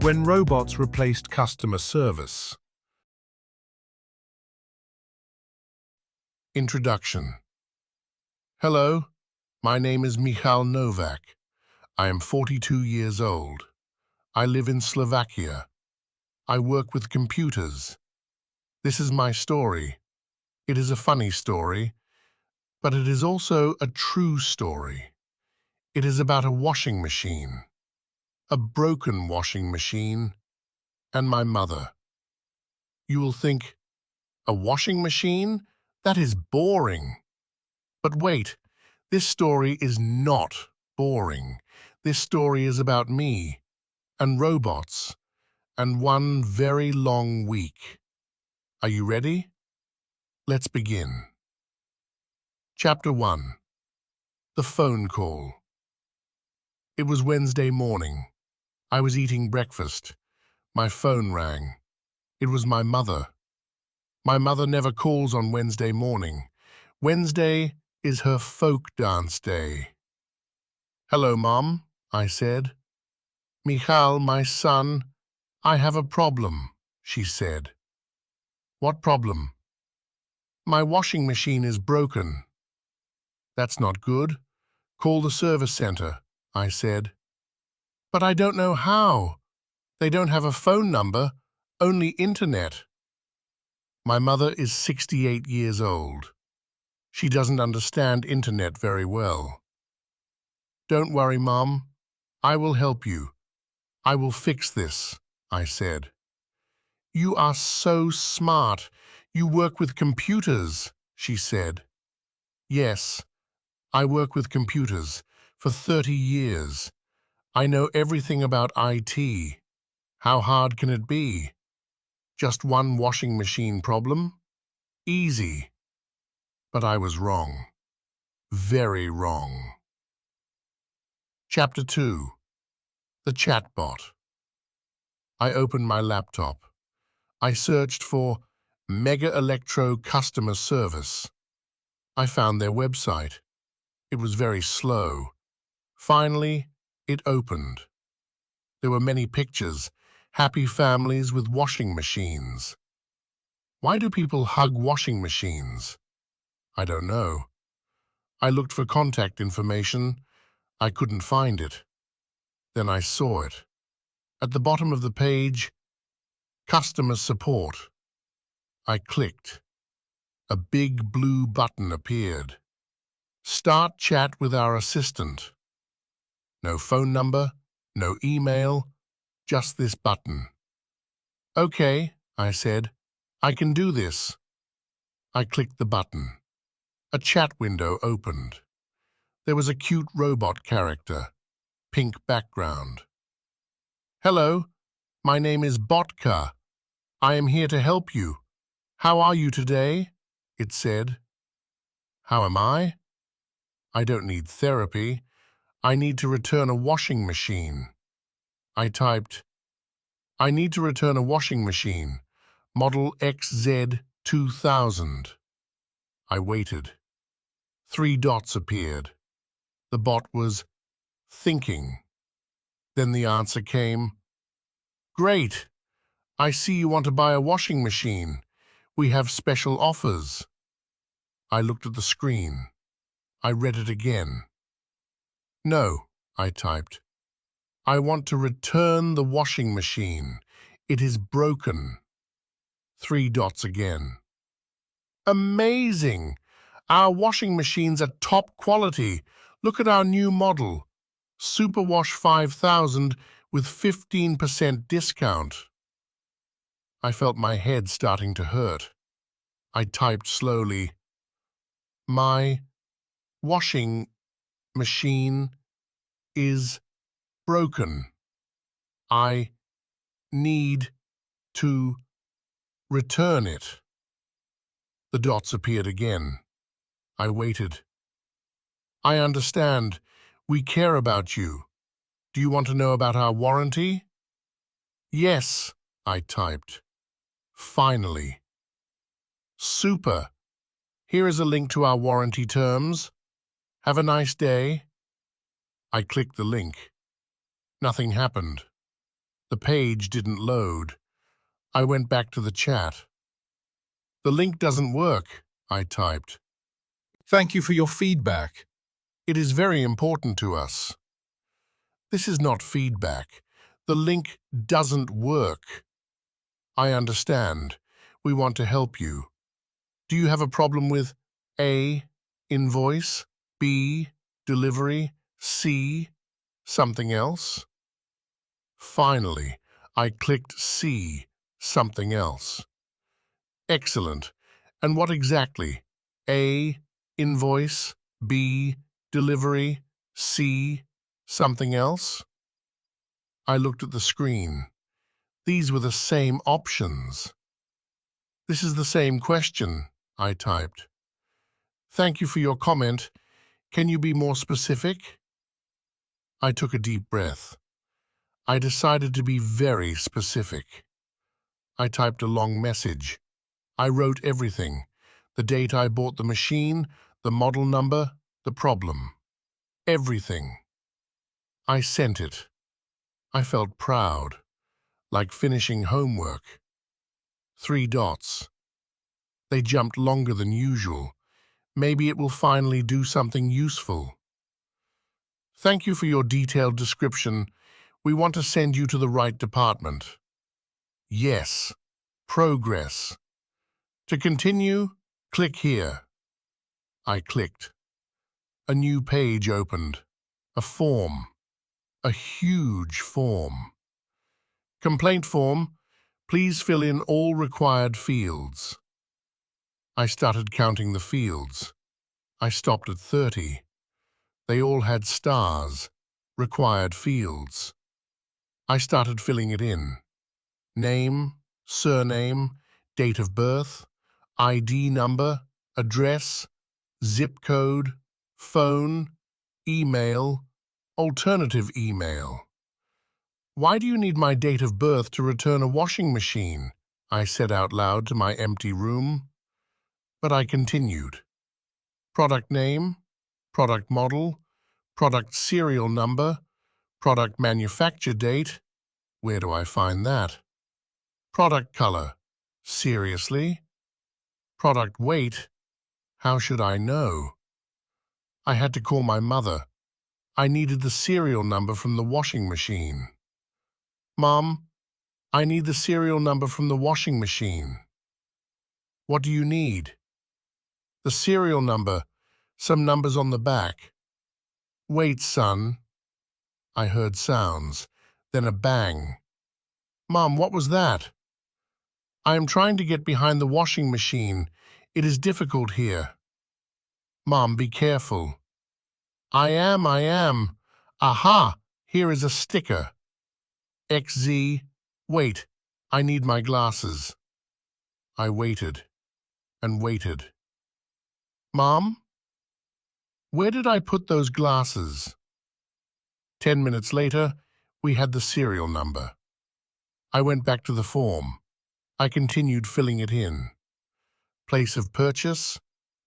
When robots replaced customer service. Introduction. Hello, my name is Michal Novak. I am 42 years old. I live in Slovakia. I work with computers. This is my story. It is a funny story, but it is also a true story. It is about a washing machine, a broken washing machine, and my mother. You will think, a washing machine? That is boring. But wait, this story is not boring. This story is about me and robots and one very long week. Are you ready? Let's begin. Chapter 1. The Phone Call. It was Wednesday morning. I was eating breakfast. My phone rang. It was my mother. My mother never calls on Wednesday morning. Wednesday is her folk dance day. Hello, Mom, I said. Michal, my son, I have a problem, she said. What problem? My washing machine is broken. That's not good. Call the service center, I said. But I don't know how. They don't have a phone number, only internet. My mother is 68 years old. She doesn't understand internet very well. Don't worry, Mom. I will help you. I will fix this, I said. You are so smart. You work with computers, she said. Yes, I work with computers for 30 years. I know everything about IT. How hard can it be? Just one washing machine problem? Easy. But I was wrong. Very wrong. Chapter 2. The Chatbot. I opened my laptop. I searched for Mega Electro Customer Service. I found their website. It was very slow. Finally, it opened. There were many pictures, happy families with washing machines. Why do people hug washing machines? I don't know. I looked for contact information. I couldn't find it. Then I saw it. At the bottom of the page, Customer Support. I clicked. A big blue button appeared. Start chat with our assistant. No phone number, no email, just this button. Okay, I said. I can do this. I clicked the button. A chat window opened. There was a cute robot character, pink background. Hello, my name is Botka. I am here to help you. How are you today? It said. How am I? I don't need therapy. I need to return a washing machine. I typed, I need to return a washing machine, model XZ2000. I waited. 3 dots appeared. The bot was thinking. Then the answer came, Great! I see you want to buy a washing machine. We have special offers. I looked at the screen. I read it again. No, I typed. I want to return the washing machine. It is broken. 3 dots again. Amazing! Our washing machines are top quality. Look at our new model. Superwash 5000 with 15% discount. I felt my head starting to hurt. I typed slowly. My washing machine is broken. I need to return it. The dots appeared again. I waited. I understand. We care about you. Do you want to know about our warranty? Yes, I typed. Finally. Super. Here is a link to our warranty terms. Have a nice day. I clicked the link. Nothing happened. The page didn't load. I went back to the chat. "The link doesn't work," I typed. Thank you for your feedback. "It is very important to us." "This is not feedback. The link doesn't work." "I understand. We want to help you. Do you have a problem with A, invoice, B, delivery, C, something else?" Finally, I clicked C, something else. "Excellent. And what exactly? A, invoice, B, delivery, C, something else?" I looked at the screen. These were the same options. "This is the same question," I typed. "Thank you for your comment. Can you be more specific?" I took a deep breath. I decided to be very specific. I typed a long message. I wrote everything: the date I bought the machine, the model number, the problem. Everything. I sent it. I felt proud, like finishing homework. 3 dots. They jumped longer than usual. Maybe it will finally do something useful. "Thank you for your detailed description. We want to send you to the right department." Yes. Progress. To continue, click here. I clicked. A new page opened. A form. A huge form. "Complaint form. Please fill in all required fields." I started counting the fields. I stopped at 30. They all had stars. Required fields. I started filling it in. Name, surname, date of birth, ID number, address, zip code, phone, email, alternative email. "Why do you need my date of birth to return a washing machine?" I said out loud to my empty room. But I continued. Product name, product model, product serial number, product manufacture date. Where do I find that? Product color. Seriously? Product weight. How should I know? I had to call my mother. I needed the serial number from the washing machine. "Mom, I need the serial number from the washing machine." "What do you need?" "The serial number, some numbers on the back." "Wait, son." I heard sounds, then a bang. "Mom, what was that?" "I am trying to get behind the washing machine. It is difficult here." "Mom, be careful." I am. Aha, here is a sticker. XZ, wait, I need my glasses." I waited and waited. "Mom, where did I put those glasses?" 10 minutes later, we had the serial number. I went back to the form. I continued filling it in. Place of purchase,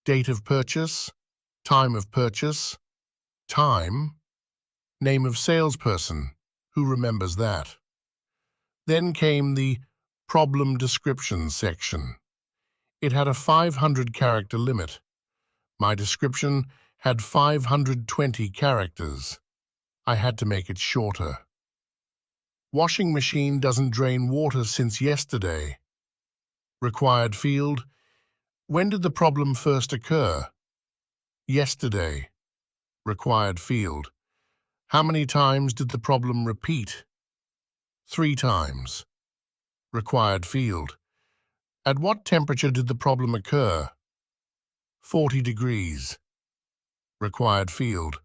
date of purchase, time of purchase, time, name of salesperson. Who remembers that? Then came the problem description section. It had a 500-character limit. My description had 520 characters. I had to make it shorter. "Washing machine doesn't drain water since yesterday." Required field. When did the problem first occur? Yesterday. Required field. How many times did the problem repeat? 3 times. Required field. At what temperature did the problem occur? 40 degrees. Required field.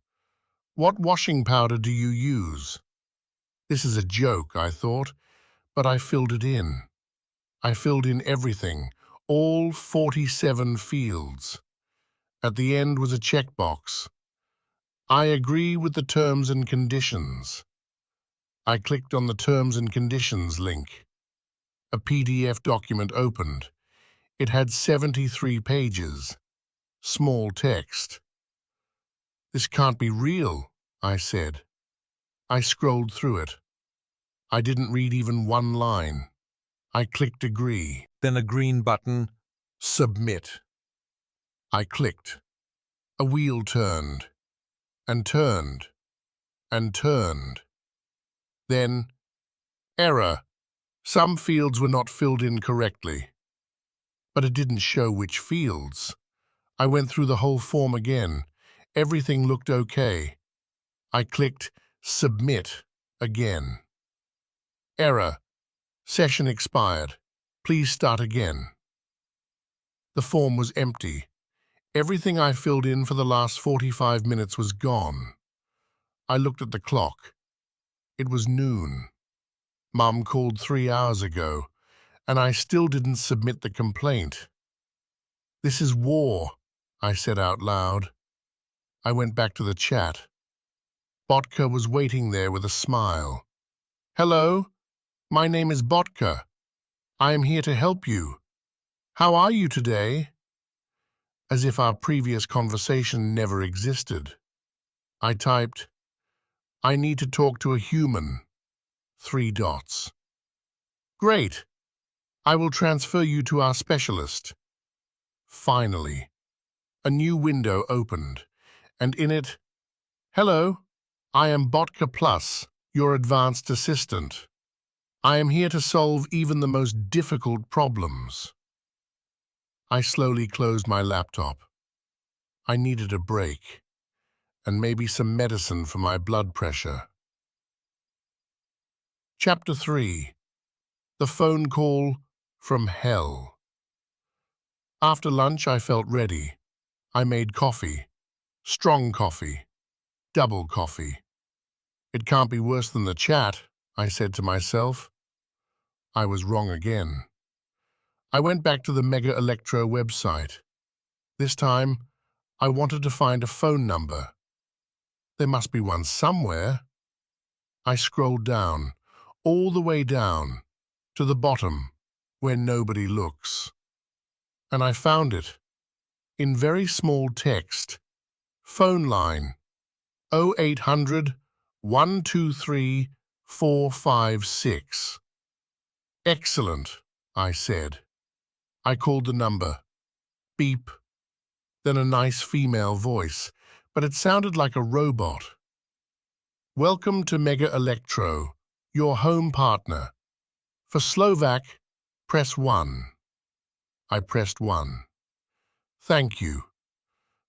What washing powder do you use? This is a joke, I thought, but I filled it in. I filled in everything, all 47 fields. At the end was a checkbox. I agree with the terms and conditions. I clicked on the terms and conditions link. A PDF document opened. It had 73 pages. Small text. "This can't be real," I said. I scrolled through it. I didn't read even one line. I clicked agree. Then a green button. Submit. I clicked. A wheel turned, and turned, and turned. Then, error. Some fields were not filled in correctly. But it didn't show which fields. I went through the whole form again. Everything looked okay. I clicked Submit again. Error. Session expired. Please start again. The form was empty. Everything I filled in for the last 45 minutes was gone. I looked at the clock. It was noon. Mum called 3 hours ago, and I still didn't submit the complaint. This is war, I said out loud. I went back to the chat. Botka was waiting there with a smile. Hello, my name is Botka. I am here to help you. How are you today? As if our previous conversation never existed. I typed, I need to talk to a human. 3 dots. Great. I will transfer you to our specialist. Finally, a new window opened, and in it, hello, I am Botka Plus, your advanced assistant. I am here to solve even the most difficult problems. I slowly closed my laptop. I needed a break, and maybe some medicine for my blood pressure. Chapter 3. The Phone Call from Hell. After lunch, I felt ready. I made coffee. Strong coffee. Double coffee. It can't be worse than the chat, I said to myself. I was wrong again. I went back to the Mega Electro website. This time, I wanted to find a phone number. There must be one somewhere. I scrolled down, all the way down, to the bottom, where nobody looks. And I found it, in very small text. Phone line, 0800 123 456. Excellent, I said. I called the number. Beep. Then a nice female voice, but it sounded like a robot. Welcome to Mega Electro, your home partner. For Slovak, press 1. I pressed 1. Thank you.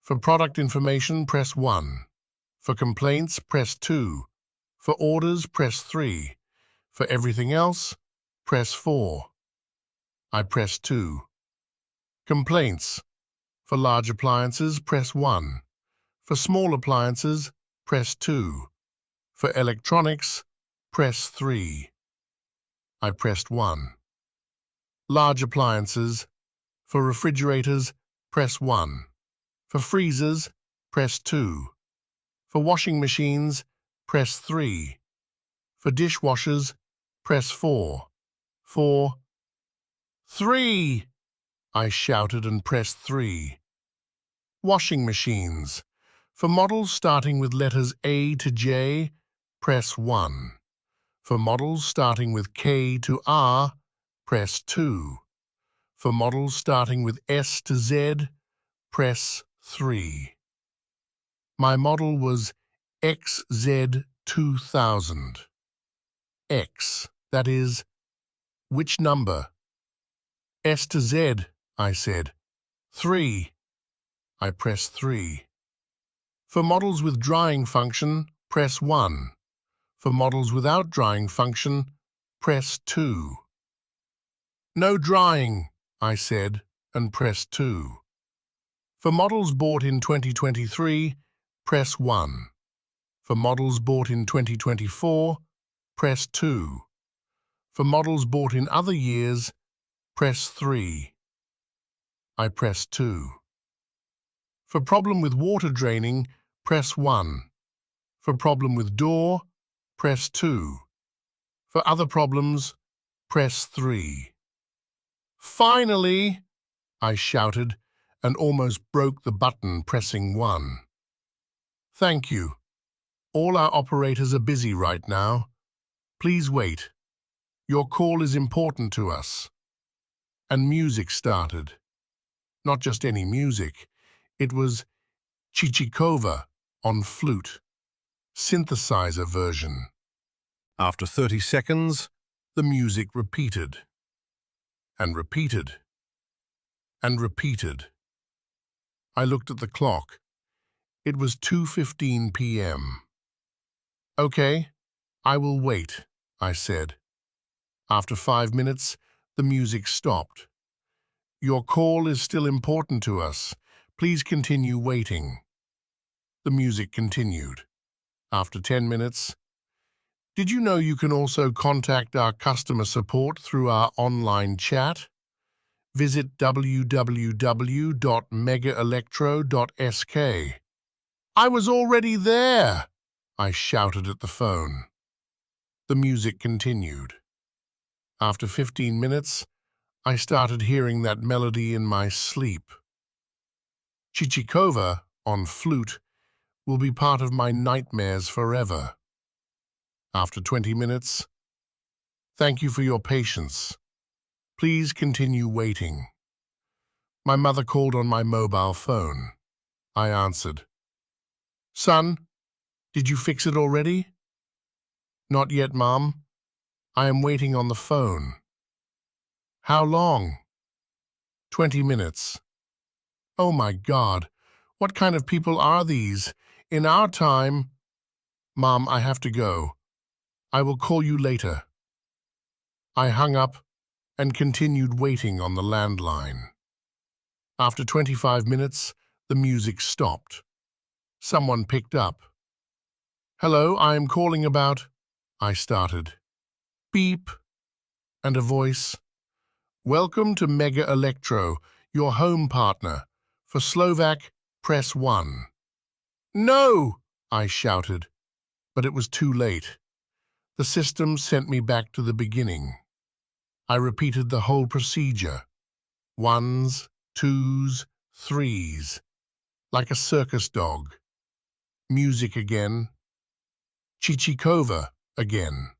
For product information, press 1. For complaints, press 2. For orders, press 3. For everything else, press 4. I pressed 2. Complaints. For large appliances, press 1. For small appliances, press 2. For electronics, press 3. I pressed 1. Large appliances. For refrigerators, press 1. For freezers, press 2. For washing machines, press 3. For dishwashers, press 4. For 3! I shouted and pressed 3. Washing machines. For models starting with letters A to J, press 1. For models starting with K to R, press 2. For models starting with S to Z, press 3. My model was XZ2000. X, that is, which number? S to Z, I said. 3. I pressed 3. For models with drying function, press 1. For models without drying function, press 2. No drying, I said, and pressed 2. For models bought in 2023, press 1. For models bought in 2024, press 2. For models bought in other years, press 3. I pressed 2. For problem with water draining, press 1. For problem with door, press 2. For other problems, press 3. Finally, I shouted and almost broke the button pressing 1. Thank you. All our operators are busy right now. Please wait. Your call is important to us. And music started. Not just any music. It was Chichikova on flute, synthesizer version. After 30 seconds, the music repeated. And repeated. And repeated. I looked at the clock. It was 2:15 p.m. Okay, I will wait, I said. After 5 minutes, the music stopped. Your call is still important to us. Please continue waiting. The music continued. After 10 minutes, did you know you can also contact our customer support through our online chat? Visit www.megaelectro.sk. I was already there, I shouted at the phone. The music continued. After 15 minutes, I started hearing that melody in my sleep. Chichikova, on flute, will be part of my nightmares forever. After 20 minutes, thank you for your patience. Please continue waiting. My mother called on my mobile phone. I answered. Son, did you fix it already? Not yet, Mom. I am waiting on the phone. How long? 20 minutes. Oh my God, what kind of people are these? In our time... Mom, I have to go. I will call you later. I hung up and continued waiting on the landline. After 25 minutes, the music stopped. Someone picked up. Hello, I am calling about... I started. Beep. And a voice. Welcome to Mega Electro, your home partner. For Slovak, press 1. No! I shouted, but it was too late. The system sent me back to the beginning. I repeated the whole procedure. 1s, 2s, 3s. Like a circus dog. Music again. Chichikova again.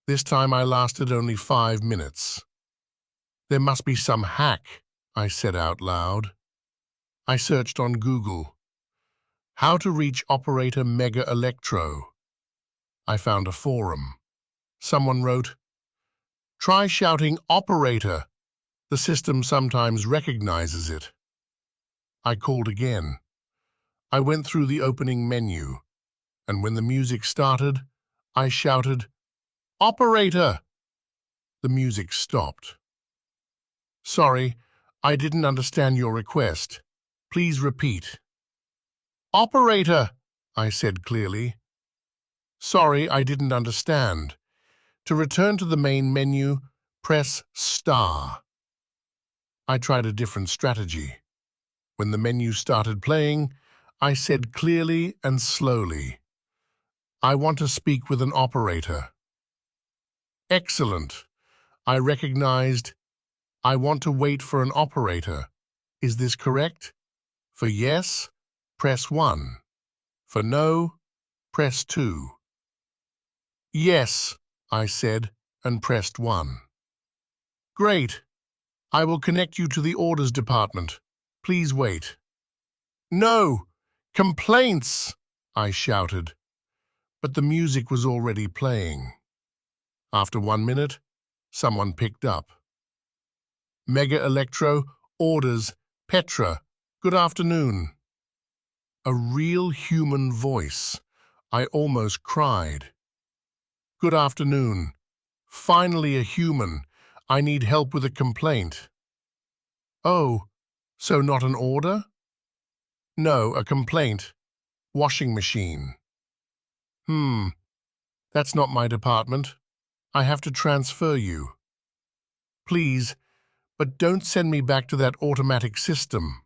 This time I lasted only 5 minutes. There must be some hack, I said out loud. I searched on Google. How to reach operator Mega Electro. I found a forum. Someone wrote, try shouting operator. The system sometimes recognizes it. I called again. I went through the opening menu, and when the music started, I shouted, operator! The music stopped. Sorry, I didn't understand your request. Please repeat. Operator, I said clearly. Sorry, I didn't understand. To return to the main menu, press star. I tried a different strategy. When the menu started playing, I said clearly and slowly, I want to speak with an operator. Excellent. I recognized, I want to wait for an operator. Is this correct? For yes, press 1. For no, press 2. Yes, I said, and pressed 1. Great. I will connect you to the orders department. Please wait. No! Complaints! I shouted, but the music was already playing. After 1 minute, someone picked up. Mega Electro, orders, Petra, good afternoon. A real human voice. I almost cried. Good afternoon. Finally a human. I need help with a complaint. Oh, so not an order? No, a complaint. Washing machine. That's not my department. I have to transfer you. Please, but don't send me back to that automatic system.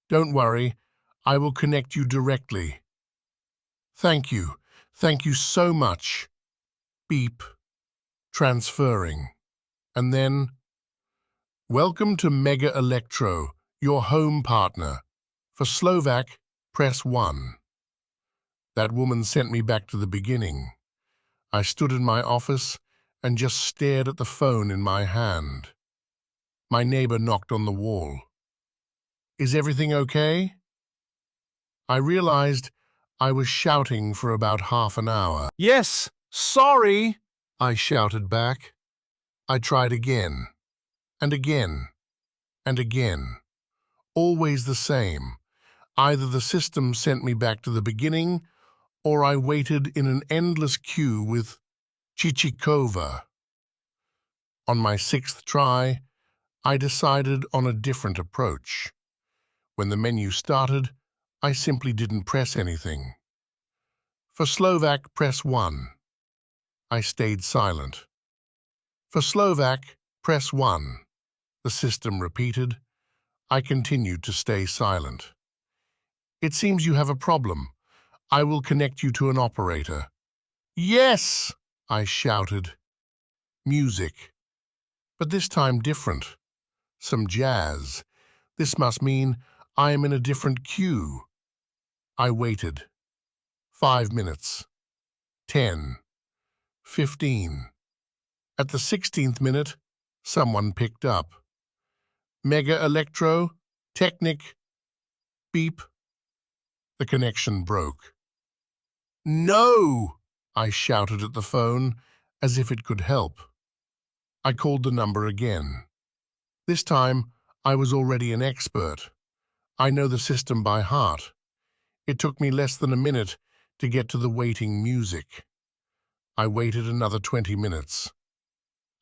Don't worry, I will connect you directly. Thank you. Thank you so much. Beep. Transferring. And then, welcome to Mega Electro, your home partner. For Slovak, press 1. That woman sent me back to the beginning. I stood in my office and just stared at the phone in my hand. My neighbor knocked on the wall. "Is everything okay?" I realized I was shouting for about half an hour. Yes, sorry. I shouted back. I tried again, and again, and again. Always the same. Either the system sent me back to the beginning, or I waited in an endless queue with Chichikova. On my sixth try, I decided on a different approach. When the menu started, I simply didn't press anything. For Slovak, press 1. I stayed silent. For Slovak, press 1. The system repeated. I continued to stay silent. "It seems you have a problem. I will connect you to an operator." "Yes!" I shouted. Music. But this time different. Some jazz. This must mean I am in a different queue. I waited. 5 minutes. 10. 15. At the 16th minute, someone picked up. "Mega Electro, Technic, beep." The connection broke. "No!" I shouted at the phone, as if it could help. I called the number again. This time, I was already an expert. I know the system by heart. It took me less than a minute to get to the waiting music. I waited another 20 minutes.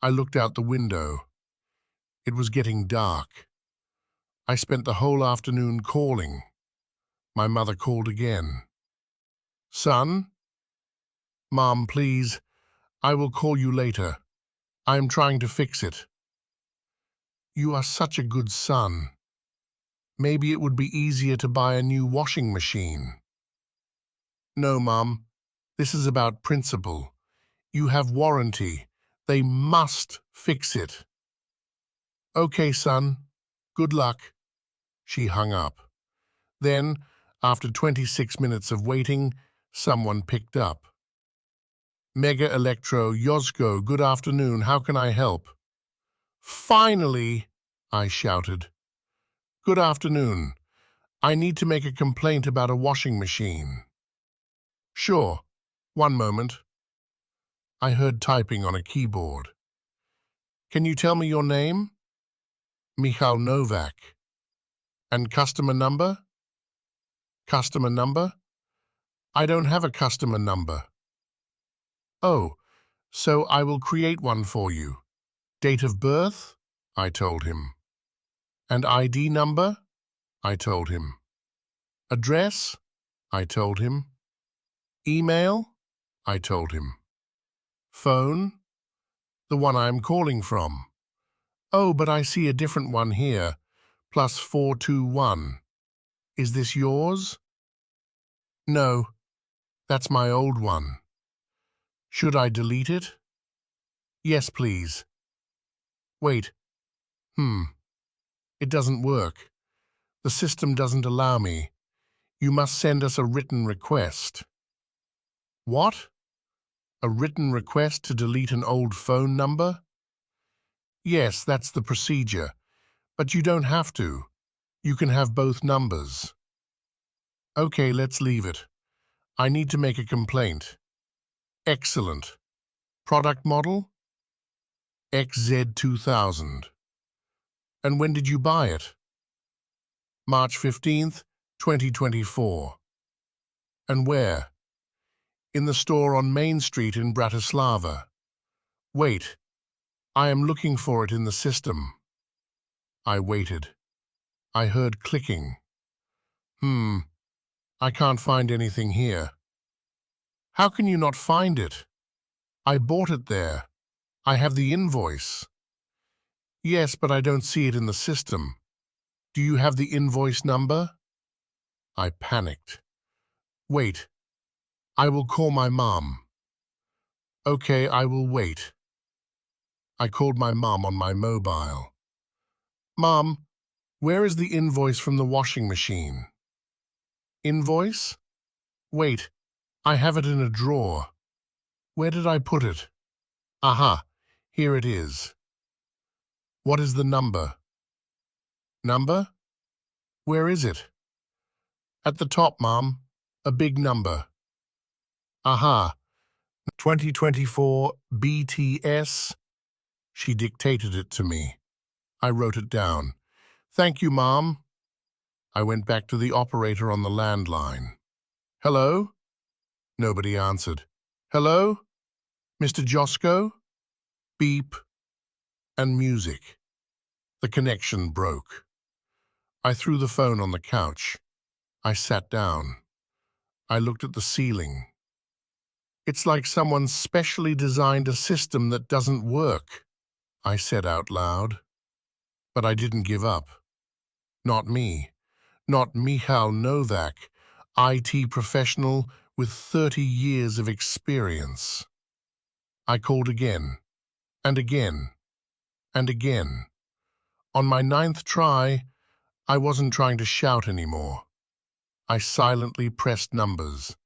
I looked out the window. It was getting dark. I spent the whole afternoon calling. My mother called again. "Son?" "Mom, please. I will call you later. I am trying to fix it." "You are such a good son. Maybe it would be easier to buy a new washing machine." "No, Mom. This is about principle. You have warranty. They must fix it." "Okay, son. Good luck." She hung up. Then, after 26 minutes of waiting, someone picked up. "Mega Electro, Yozko, good afternoon. How can I help?" "Finally!" I shouted. "Good afternoon. I need to make a complaint about a washing machine." "Sure. One moment." I heard typing on a keyboard. "Can you tell me your name?" "Michal Novak." "And customer number?" "Customer number? I don't have a customer number." "Oh, so I will create one for you." "Date of birth?" I told him. "And ID number?" I told him. "Address?" I told him. "Email?" I told him. "Phone?" "The one I am calling from." "Oh, but I see a different one here. +421. Is this yours?" "No, that's my old one." "Should I delete it?" "Yes, please." "Wait. It doesn't work. The system doesn't allow me. You must send us a written request." "What? A written request to delete an old phone number?" "Yes, that's the procedure. But you don't have to. You can have both numbers." "Okay, let's leave it. I need to make a complaint." "Excellent. Product model?" XZ2000. "And when did you buy it?" "March 15th, 2024. "And where?" "In the store on Main Street in Bratislava." "Wait. I am looking for it in the system." I waited. I heard clicking. I can't find anything here." "How can you not find it? I bought it there. I have the invoice." "Yes, but I don't see it in the system. Do you have the invoice number?" I panicked. "Wait. I will call my mom." "Okay, I will wait." I called my mom on my mobile. "Mom, where is the invoice from the washing machine?" "Invoice? Wait, I have it in a drawer." Where did I put it? Aha, here it is. What is the number? Number? Where is it? At the top, Mom. A big number. Aha, 2024 BTS. She dictated it to me. I wrote it down. Thank you, Mom. I went back to the operator on the landline. Hello? Nobody answered. Hello? Mr. Josko? Beep. And music. The connection broke. I threw the phone on the couch. I sat down. I looked at the ceiling. It's like someone specially designed a system that doesn't work, I said out loud. But I didn't give up. Not me. Not Michal Novak, IT professional with 30 years of experience. I called again, and again, and again. On my 9th try, I wasn't trying to shout anymore. I silently pressed numbers.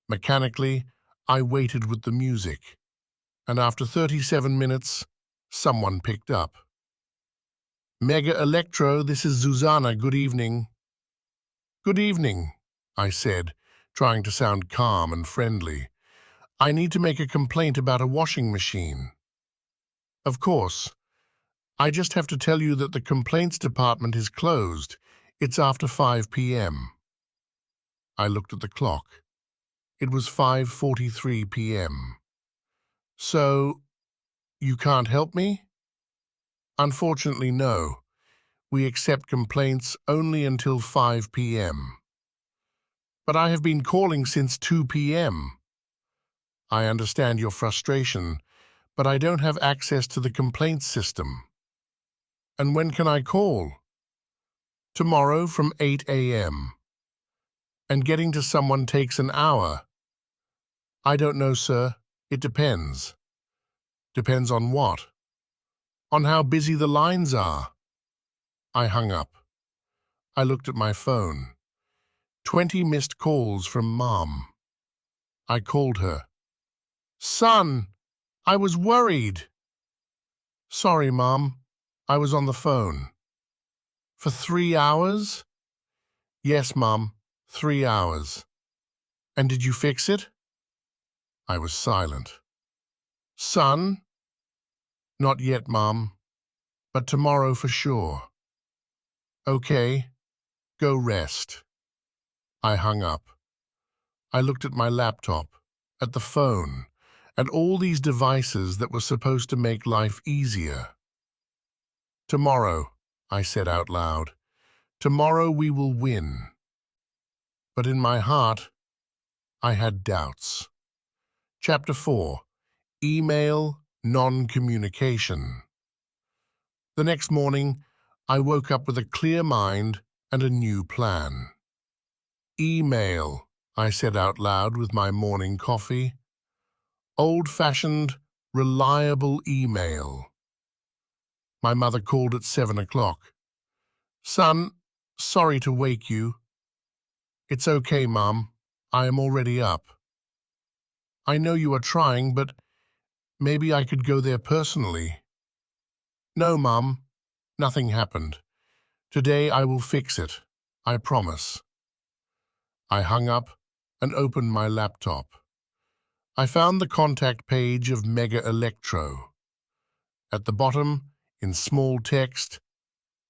Mechanically, I waited with the music. And after 37 minutes, someone picked up. Mega Electro, this is Zuzana, good evening. Good evening, I said, trying to sound calm and friendly. I need to make a complaint about a washing machine. Of course. I just have to tell you that the complaints department is closed. It's after 5 p.m. I looked at the clock. It was 5:43 p.m. So, you can't help me? Unfortunately, no. We accept complaints only until 5 p.m. But I have been calling since 2 p.m. I understand your frustration, but I don't have access to the complaints system. And when can I call? Tomorrow from 8 a.m. And getting to someone takes an hour. I don't know, sir. It depends. Depends on what? On how busy the lines are. I hung up. I looked at my phone. 20 missed calls from Mom. I called her. Son, I was worried. Sorry, Mom. I was on the phone. For 3 hours? Yes, Mom, 3 hours. And did you fix it? I was silent. Son? Not yet, Mom, but tomorrow for sure. Okay, go rest. I hung up. I looked at my laptop, at the phone, at all these devices that were supposed to make life easier. Tomorrow, I said out loud, tomorrow we will win. But in my heart, I had doubts. Chapter 4. Email Non-Communication. The next morning, I woke up with a clear mind and a new plan. Email, I said out loud with my morning coffee. Old-fashioned, reliable email. My mother called at 7 o'clock. Son, sorry to wake you. It's okay, Mom. I am already up. I know you are trying, but maybe I could go there personally. No, Mom. Nothing happened. Today I will fix it. I promise. I hung up and opened my laptop. I found the contact page of Mega Electro. At the bottom, in small text,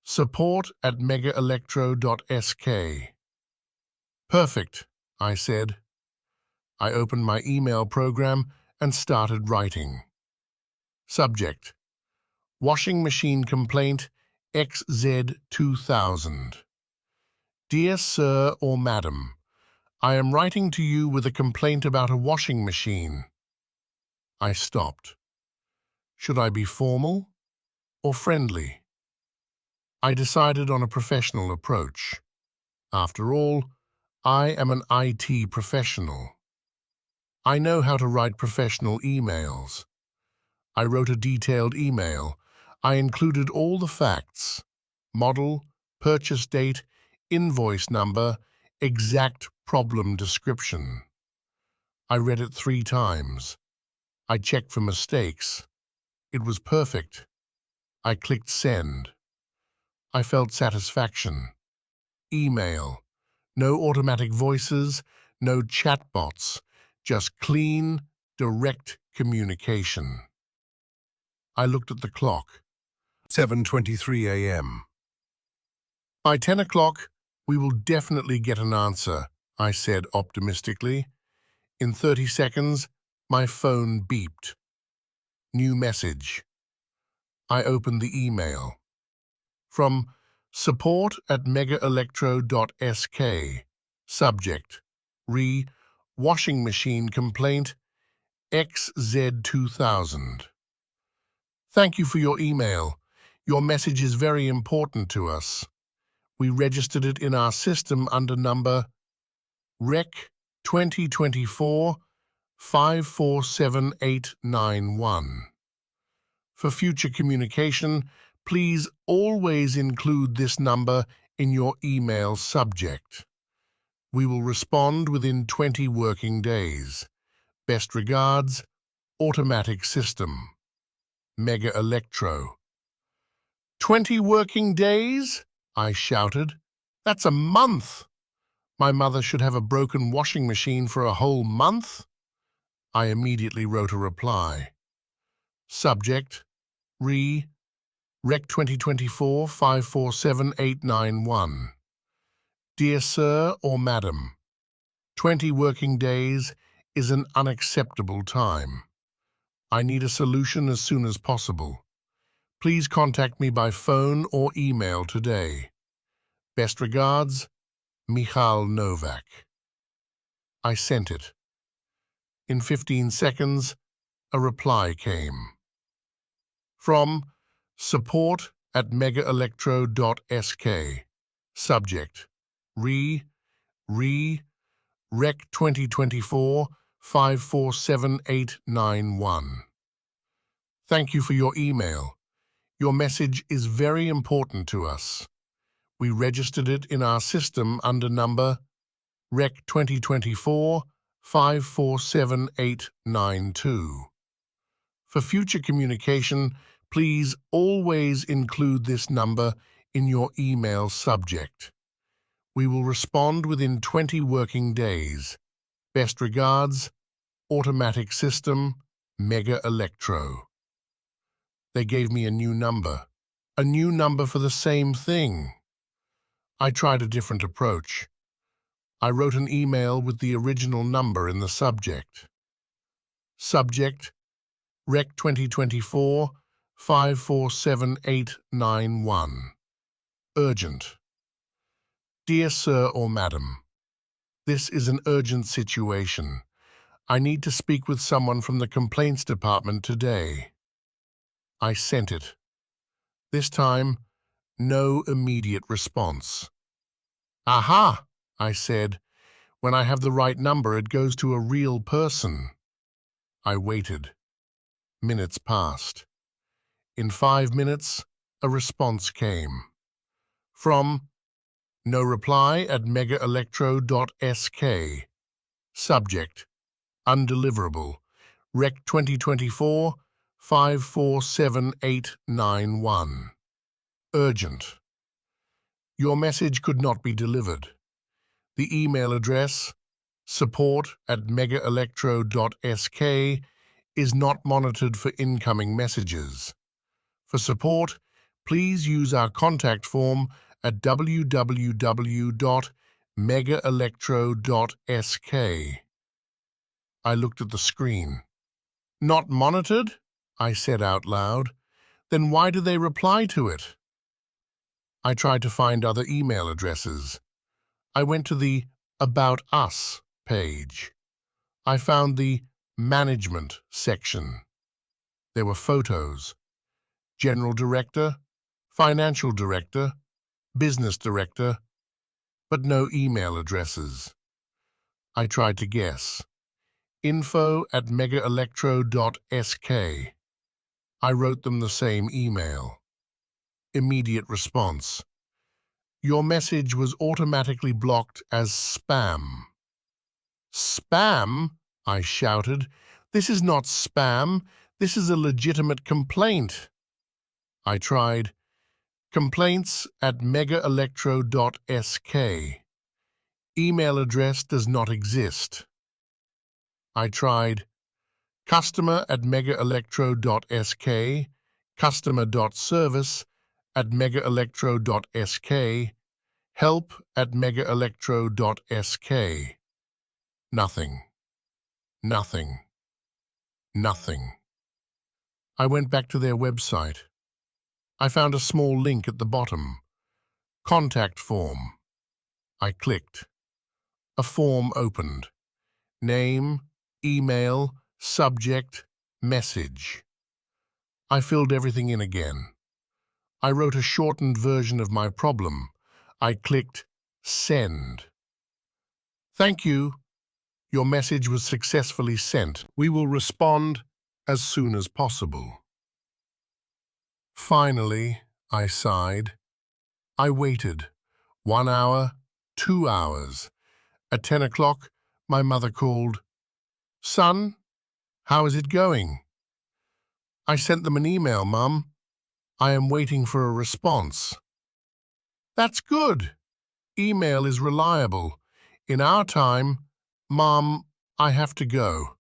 support@megaelectro.sk. Perfect, I said. I opened my email program and started writing. Subject: Washing machine complaint XZ2000. Dear Sir or Madam, I am writing to you with a complaint about a washing machine. I stopped. Should I be formal or friendly? I decided on a professional approach. After all, I am an IT professional. I know how to write professional emails. I wrote a detailed email. I included all the facts: model, purchase date, invoice number, exact problem description. I read it 3 times. I checked for mistakes. It was perfect. I clicked send. I felt satisfaction. Email. No automatic voices, no chatbots, just clean, direct communication. I looked at the clock. 7:23 a.m. By 10 o'clock, we will definitely get an answer, I said optimistically. In 30 seconds, my phone beeped. New message. I opened the email. From support@megaelectro.sk. Subject. Washing machine complaint XZ2000. Thank you for your email. Your message is very important to us. We registered it in our system under number REC 2024 547891. For future communication, please always include this number in your email subject. We will respond within 20 working days. Best regards, Automatic System. Mega Electro. 20 working days? I shouted. That's a month. My mother should have a broken washing machine for a whole month? I immediately wrote a reply. Subject, Rec 2024 547891. Dear Sir or Madam, 20 working days is an unacceptable time. I need a solution as soon as possible. Please contact me by phone or email today. Best regards, Michal Novak. I sent it. In 15 seconds, a reply came. From support@megaelectro.sk. Subject, Rec 2024 547891. Thank you for your email. Your message is very important to us. We registered it in our system under number REC 2024 547892. For future communication, please always include this number in your email subject. We will respond within 20 working days. Best regards, Automatic System, Mega Electro. They gave me a new number for the same thing. I tried a different approach. I wrote an email with the original number in the subject. Subject, Rec 2024 547891. Urgent. Dear Sir or Madam, this is an urgent situation. I need to speak with someone from the complaints department today. I sent it. This time, no immediate response. Aha, I said. When I have the right number, it goes to a real person. I waited. Minutes passed. In 5 minutes, a response came. From no reply at megaelectro.sk. Subject, undeliverable. Rec 2024 547891. Urgent. Your message could not be delivered. The email address, support@megaelectro.sk, is not monitored for incoming messages. For support, please use our contact form at www.megaelectro.sk. I looked at the screen. Not monitored? I said out loud. Then why do they reply to it? I tried to find other email addresses. I went to the About Us page. I found the Management section. There were photos. General Director, Financial Director, Business Director, but no email addresses. I tried to guess. info@megaelectro.sk. I wrote them the same email. Immediate response. Your message was automatically blocked as spam. Spam? I shouted. This is not spam. This is a legitimate complaint. I tried complaints@megaelectro.sk. Email address does not exist. I tried customer@megaelectro.sk, customer.service@megaelectro.sk, help@megaelectro.sk. Nothing. Nothing. Nothing. I went back to their website. I found a small link at the bottom. Contact form. I clicked. A form opened. Name, email, subject, message. I filled everything in again. I wrote a shortened version of my problem. I clicked Send. Thank you. Your message was successfully sent. We will respond as soon as possible. Finally, I sighed. I waited. 1 hour, 2 hours. At 10 o'clock, my mother called. Son, how is it going? I sent them an email, Mum. I am waiting for a response. That's good. Email is reliable. In our time, Mom, I have to go.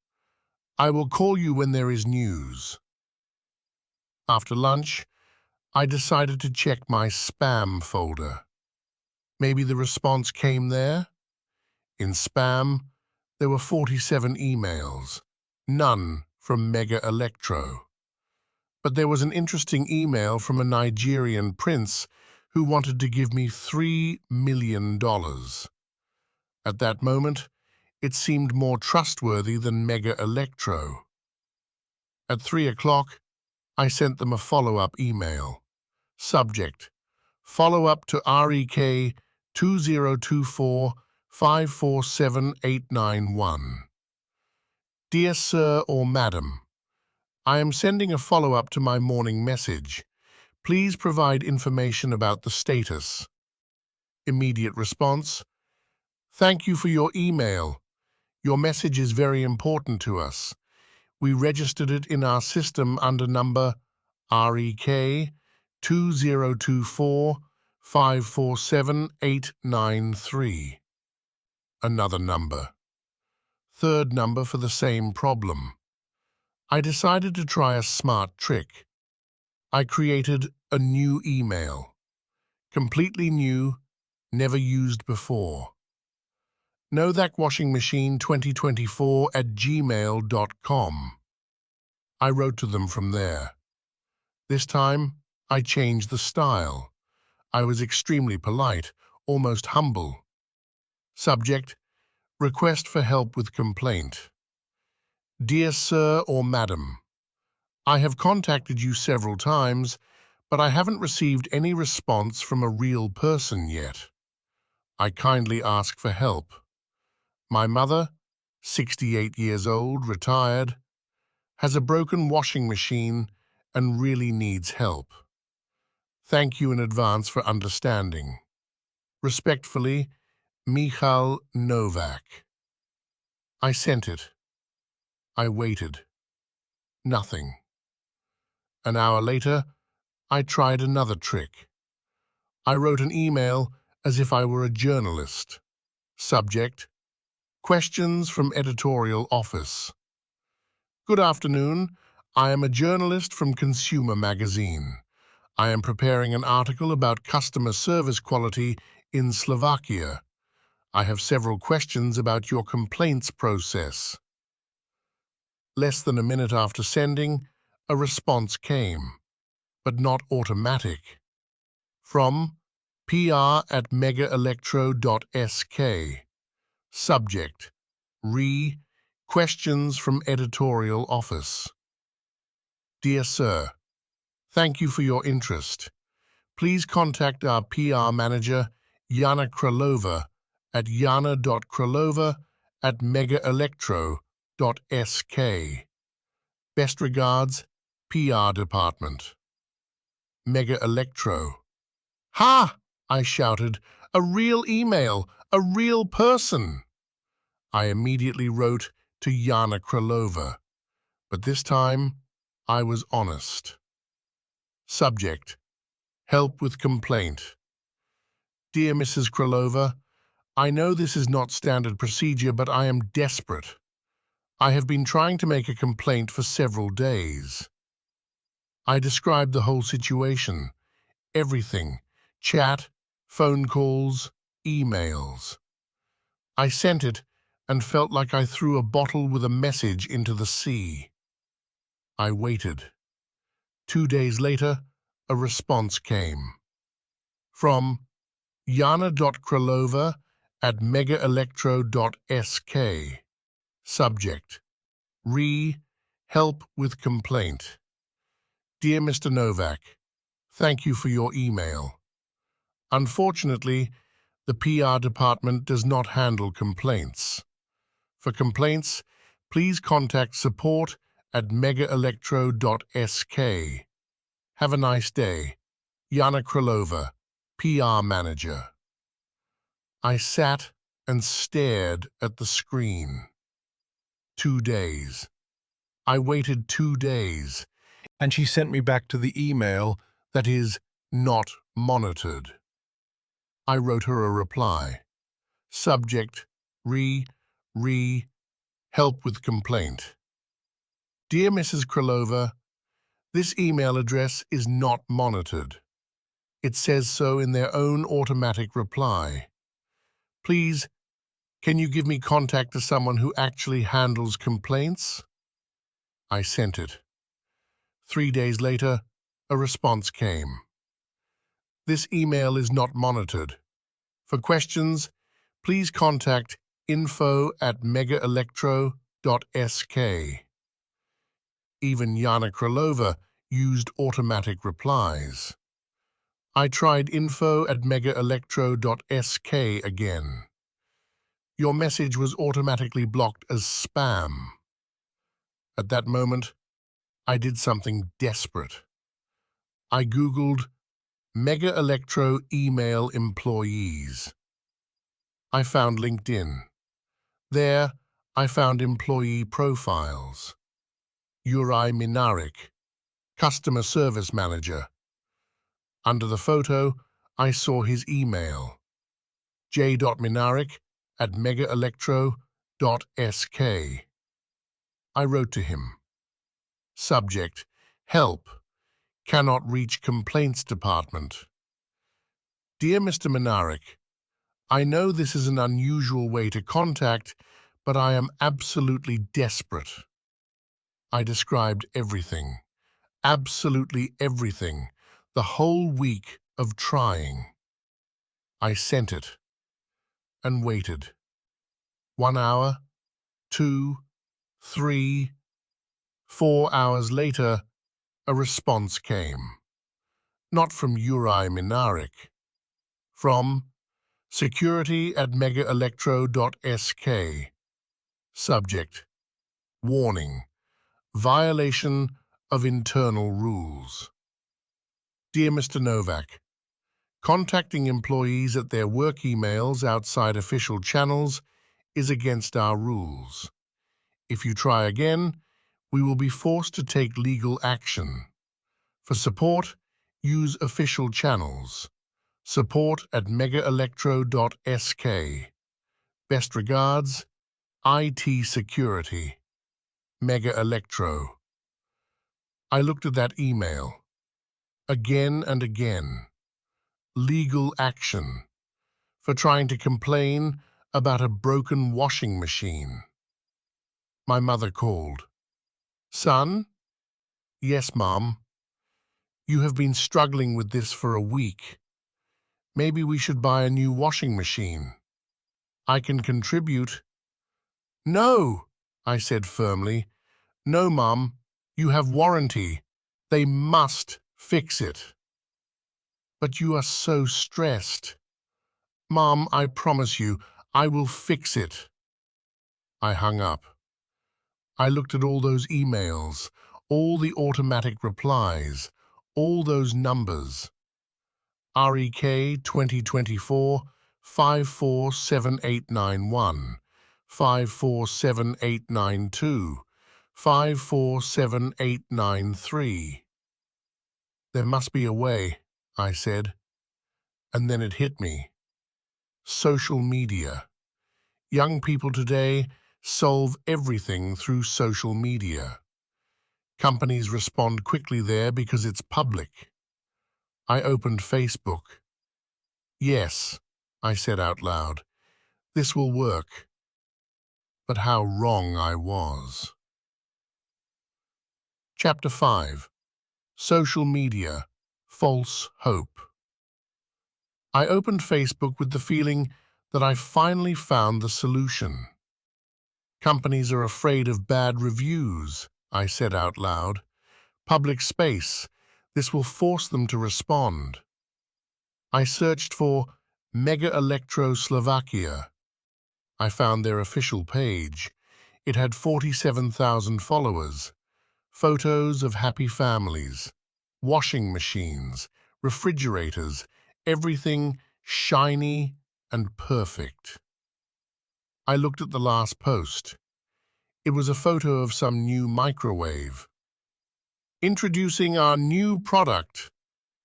I will call you when there is news. After lunch, I decided to check my spam folder. Maybe the response came there? In spam, there were 47 emails, none from Mega Electro. But there was an interesting email from a Nigerian prince who wanted to give me $3 million. At that moment, it seemed more trustworthy than Mega Electro. At 3 o'clock, I sent them a follow-up email. Subject: Follow-up to REK 2024 547891. Dear Sir or Madam, I am sending a follow-up to my morning message. Please provide information about the status. Immediate response: Thank you for your email. Your message is very important to us. We registered it in our system under number REK 2024 547893. Another number. Third number for the same problem. I decided to try a smart trick. I created a new email. Completely new, never used before. knowthatwashingmachine2024@gmail.com. I wrote to them from there. This time, I changed the style. I was extremely polite, almost humble. Subject: Request for help with complaint. Dear Sir or Madam, I have contacted you several times, but I haven't received any response from a real person yet. I kindly ask for help. My mother, 68 years old, retired, has a broken washing machine and really needs help. Thank you in advance for understanding. Respectfully, Michal Novak. I sent it. I waited. Nothing. An hour later, I tried another trick. I wrote an email as if I were a journalist. Subject: Questions from editorial office. Good afternoon. I am a journalist from Consumer Magazine. I am preparing an article about customer service quality in Slovakia. I have several questions about your complaints process. Less than a minute after sending, a response came, but not automatic. From pr@megaelectro.sk. Subject: Questions from editorial office. Dear Sir, thank you for your interest. Please contact our PR manager, Yana Kralova, at yana.kralova@megaelectro.sk. Best regards, PR Department. Mega Electro. Ha! I shouted. A real email! A real person! I immediately wrote to Yana Kralova. But this time, I was honest. Subject: help with complaint. Dear Mrs. Kralova, I know this is not standard procedure, but I am desperate. I have been trying to make a complaint for several days. I described the whole situation, everything, chat, phone calls, emails. I sent it and felt like I threw a bottle with a message into the sea. I waited. 2 days later, a response came. From yana.kralova@megaelectro.sk. Subject: help with complaint. Dear Mr. Novak, thank you for your email. Unfortunately, the PR department does not handle complaints. For complaints, please contact support@megaelectro.sk. Have a nice day. Yana Kralova, PR Manager. I sat and stared at the screen. 2 days. I waited 2 days, and she sent me back to the email that is not monitored. I wrote her a reply. Subject: help with complaint. Dear Mrs. Kralova, this email address is not monitored. It says so in their own automatic reply. Please, can you give me contact to someone who actually handles complaints? I sent it. 3 days later, a response came. This email is not monitored. For questions, please contact info@megaelectro.sk. Even Yana Kralova used automatic replies. I tried info@megaelectro.sk again. Your message was automatically blocked as spam. At that moment, I did something desperate. I Googled Mega Electro email employees. I found LinkedIn. There, I found employee profiles. Uri Minarik, Customer Service Manager. Under the photo, I saw his email, j.minarik@megaelectro.sk. I wrote to him. Subject: help. Cannot reach complaints department. Dear Mr. Minarik, I know this is an unusual way to contact, but I am absolutely desperate. I described everything, absolutely everything, the whole week of trying. I sent it and waited. 1 hour, 2, 3, 4 hours later, a response came. Not from Uri Minarik. From security@megaelectro.sk. Subject: warning. Violation of internal rules. Dear Mr. Novak, contacting employees at their work emails outside official channels is against our rules. If you try again, we will be forced to take legal action. For support, use official channels. Support@megaelectro.sk. Best regards, IT Security. Mega Electro. I looked at that email. Again and again. Legal action. For trying to complain about a broken washing machine. My mother called. Son? Yes, Mom. You have been struggling with this for a week. Maybe we should buy a new washing machine. I can contribute. No, I said firmly. No, Mom. You have warranty. They must fix it. But you are so stressed. Mom, I promise you, I will fix it. I hung up. I looked at all those emails, all the automatic replies, all those numbers. REK 2024 547891, 547892, 547893. There must be a way, I said, and then it hit me. Social media. Young people today solve everything through social media. Companies respond quickly there because it's public. I opened Facebook. Yes, I said out loud, this will work. But how wrong I was. Chapter 5. Social Media, False Hope. I opened Facebook with the feeling that I finally found the solution. Companies are afraid of bad reviews, I said out loud. Public space. This will force them to respond. I searched for Mega Electro Slovakia. I found their official page. It had 47,000 followers. Photos of happy families, washing machines, refrigerators, everything shiny and perfect. I looked at the last post. It was a photo of some new microwave. Introducing our new product,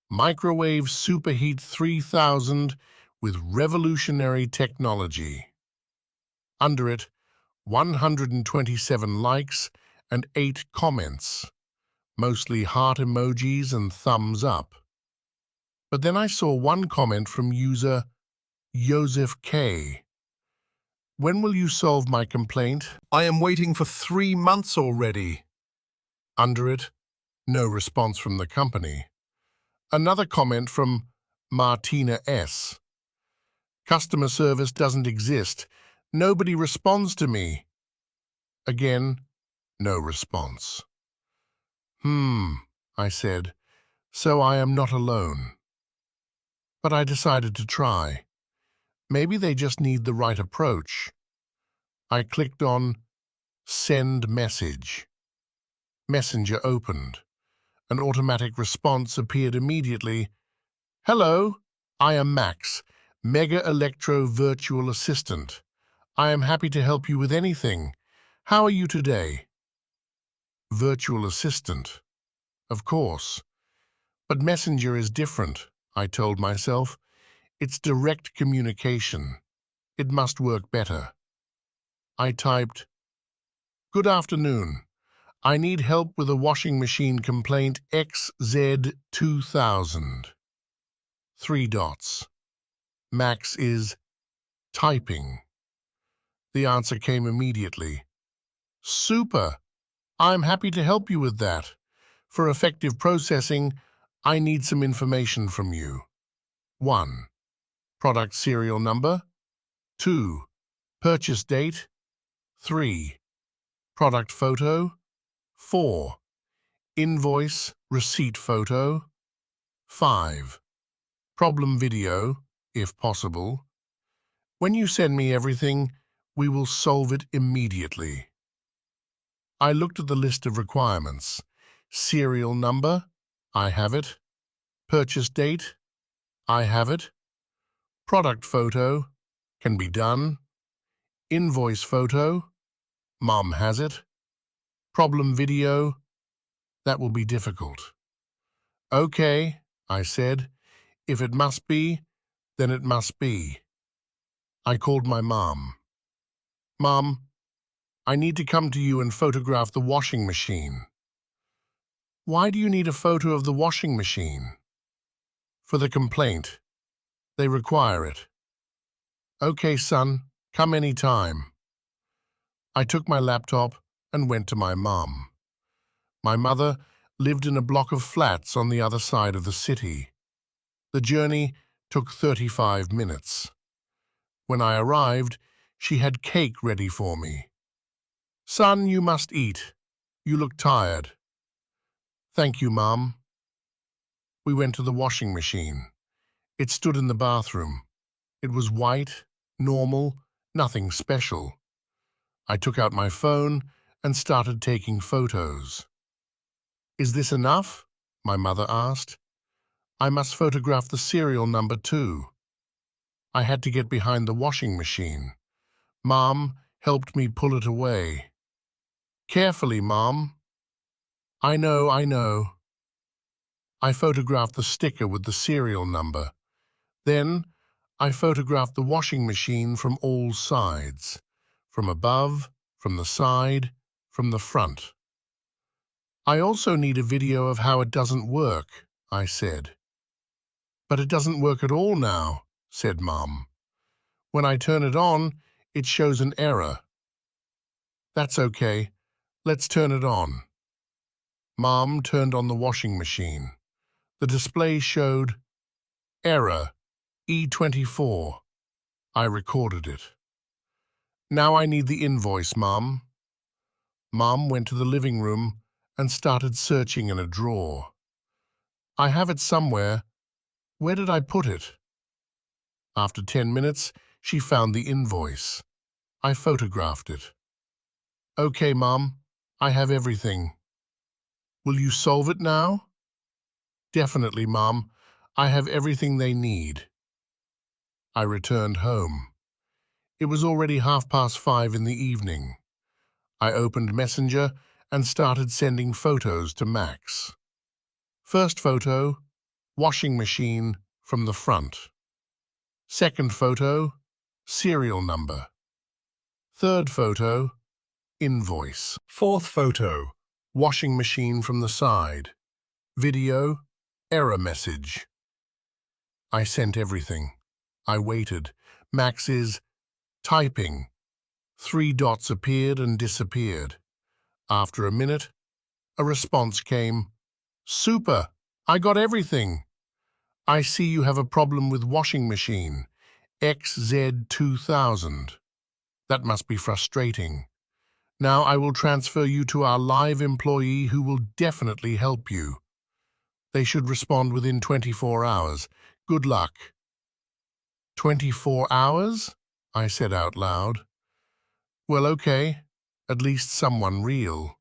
Microwave Superheat 3000 with revolutionary technology. Under it, 127 likes and 8 comments, mostly heart emojis and thumbs up. But then I saw one comment from user Joseph K. When will you solve my complaint? I am waiting for 3 months already. Under it, no response from the company. Another comment from Martina S. Customer service doesn't exist. Nobody responds to me. Again, no response. I said, so I am not alone. But I decided to try. Maybe they just need the right approach. I clicked on Send Message. Messenger opened. An automatic response appeared immediately. Hello, I am Max, Mega Electro Virtual Assistant. I am happy to help you with anything. How are you today? Virtual Assistant. Of course. But Messenger is different, I told myself. It's direct communication. It must work better. I typed, Good afternoon. I need help with a washing machine complaint XZ2000. 3 dots. Max is typing. The answer came immediately. Super! I'm happy to help you with that. For effective processing, I need some information from you. 1. Product serial number. 2. Purchase date. 3. Product photo. 4. Invoice, receipt photo. 5. Problem video, if possible. When you send me everything, we will solve it immediately. I looked at the list of requirements. Serial number, I have it. Purchase date, I have it. Product photo, can be done. Invoice photo, Mom has it. Problem video, that will be difficult. Okay, I said. If it must be, then it must be. I called my mom. Mom, I need to come to you and photograph the washing machine. Why do you need a photo of the washing machine? For the complaint. They require it. Okay, son, come any time. I took my laptop and went to my mom. My mother lived in a block of flats on the other side of the city. The journey took 35 minutes. When I arrived, she had cake ready for me. Son, you must eat. You look tired. Thank you, Mom. We went to the washing machine. It stood in the bathroom. It was white, normal, nothing special. I took out my phone and started taking photos. Is this enough? My mother asked. I must photograph the serial number too. I had to get behind the washing machine. Mom helped me pull it away. Carefully, Mom. I know, I know. I photographed the sticker with the serial number. Then, I photographed the washing machine from all sides. From above, from the side, from the front. I also need a video of how it doesn't work, I said. But it doesn't work at all now, said Mum. When I turn it on, it shows an error. That's okay. Let's turn it on. Mom turned on the washing machine. The display showed error E24. I recorded it. Now I need the invoice, Mom. Mom went to the living room and started searching in a drawer. I have it somewhere. Where did I put it? After 10 minutes, she found the invoice. I photographed it. Okay, Mom, I have everything. Will you solve it now? Definitely, Mom. I have everything they need. I returned home. It was already 5:30 in the evening. I opened Messenger and started sending photos to Max. First photo, washing machine from the front. Second photo, serial number. Third photo, invoice. Fourth photo. Washing machine from the side. Video, error message. I sent everything. I waited. Max is typing. 3 dots appeared and disappeared. After a minute, a response came. Super! I got everything. I see you have a problem with washing machine. XZ2000. That must be frustrating. Now I will transfer you to our live employee who will definitely help you. They should respond within 24 hours. Good luck. 24 hours? I said out loud. Well, okay. At least someone real.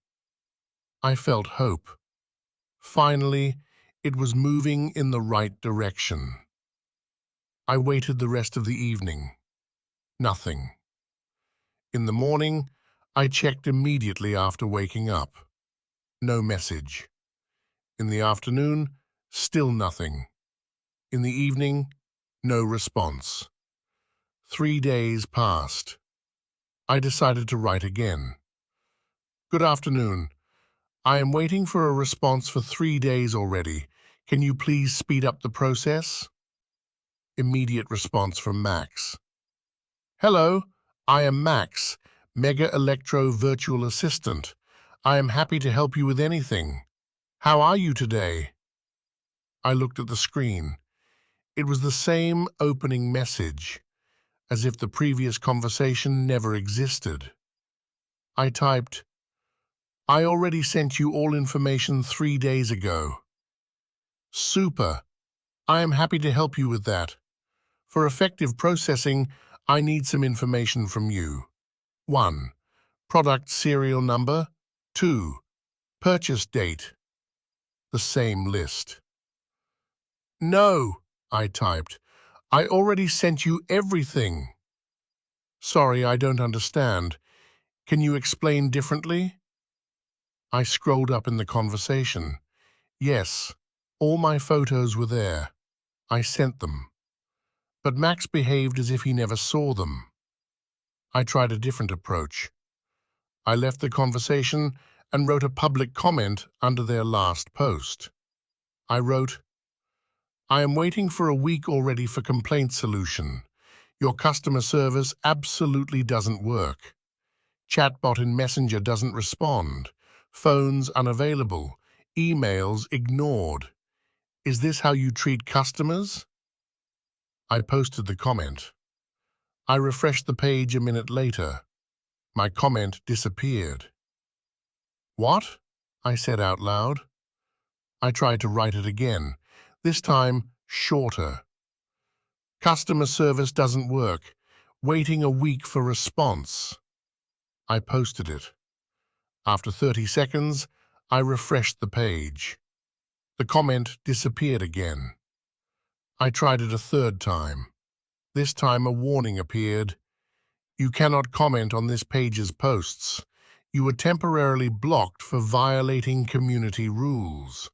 I felt hope. Finally, it was moving in the right direction. I waited the rest of the evening. Nothing. In the morning, I checked immediately after waking up. No message. In the afternoon, still nothing. In the evening, no response. 3 days passed. I decided to write again. Good afternoon. I am waiting for a response for 3 days already. Can you please speed up the process? Immediate response from Max. Hello, I am Max, Mega Electro Virtual Assistant. I am happy to help you with anything. How are you today? I looked at the screen. It was the same opening message, as if the previous conversation never existed. I typed, I already sent you all information 3 days ago. Super. I am happy to help you with that. For effective processing, I need some information from you. 1. Product serial number. 2. Purchase date. The same list. No, I typed. I already sent you everything. Sorry, I don't understand. Can you explain differently? I scrolled up in the conversation. Yes, all my photos were there. I sent them. But Max behaved as if he never saw them. I tried a different approach. I left the conversation and wrote a public comment under their last post. I wrote, I am waiting for a week already for complaint solution. Your customer service absolutely doesn't work. Chatbot in Messenger doesn't respond. Phones unavailable. Emails ignored. Is this how you treat customers? I posted the comment. I refreshed the page a minute later. My comment disappeared. What? I said out loud. I tried to write it again, this time shorter. Customer service doesn't work. Waiting a week for response. I posted it. After 30 seconds, I refreshed the page. The comment disappeared again. I tried it a third time. This time a warning appeared. You cannot comment on this page's posts. You were temporarily blocked for violating community rules.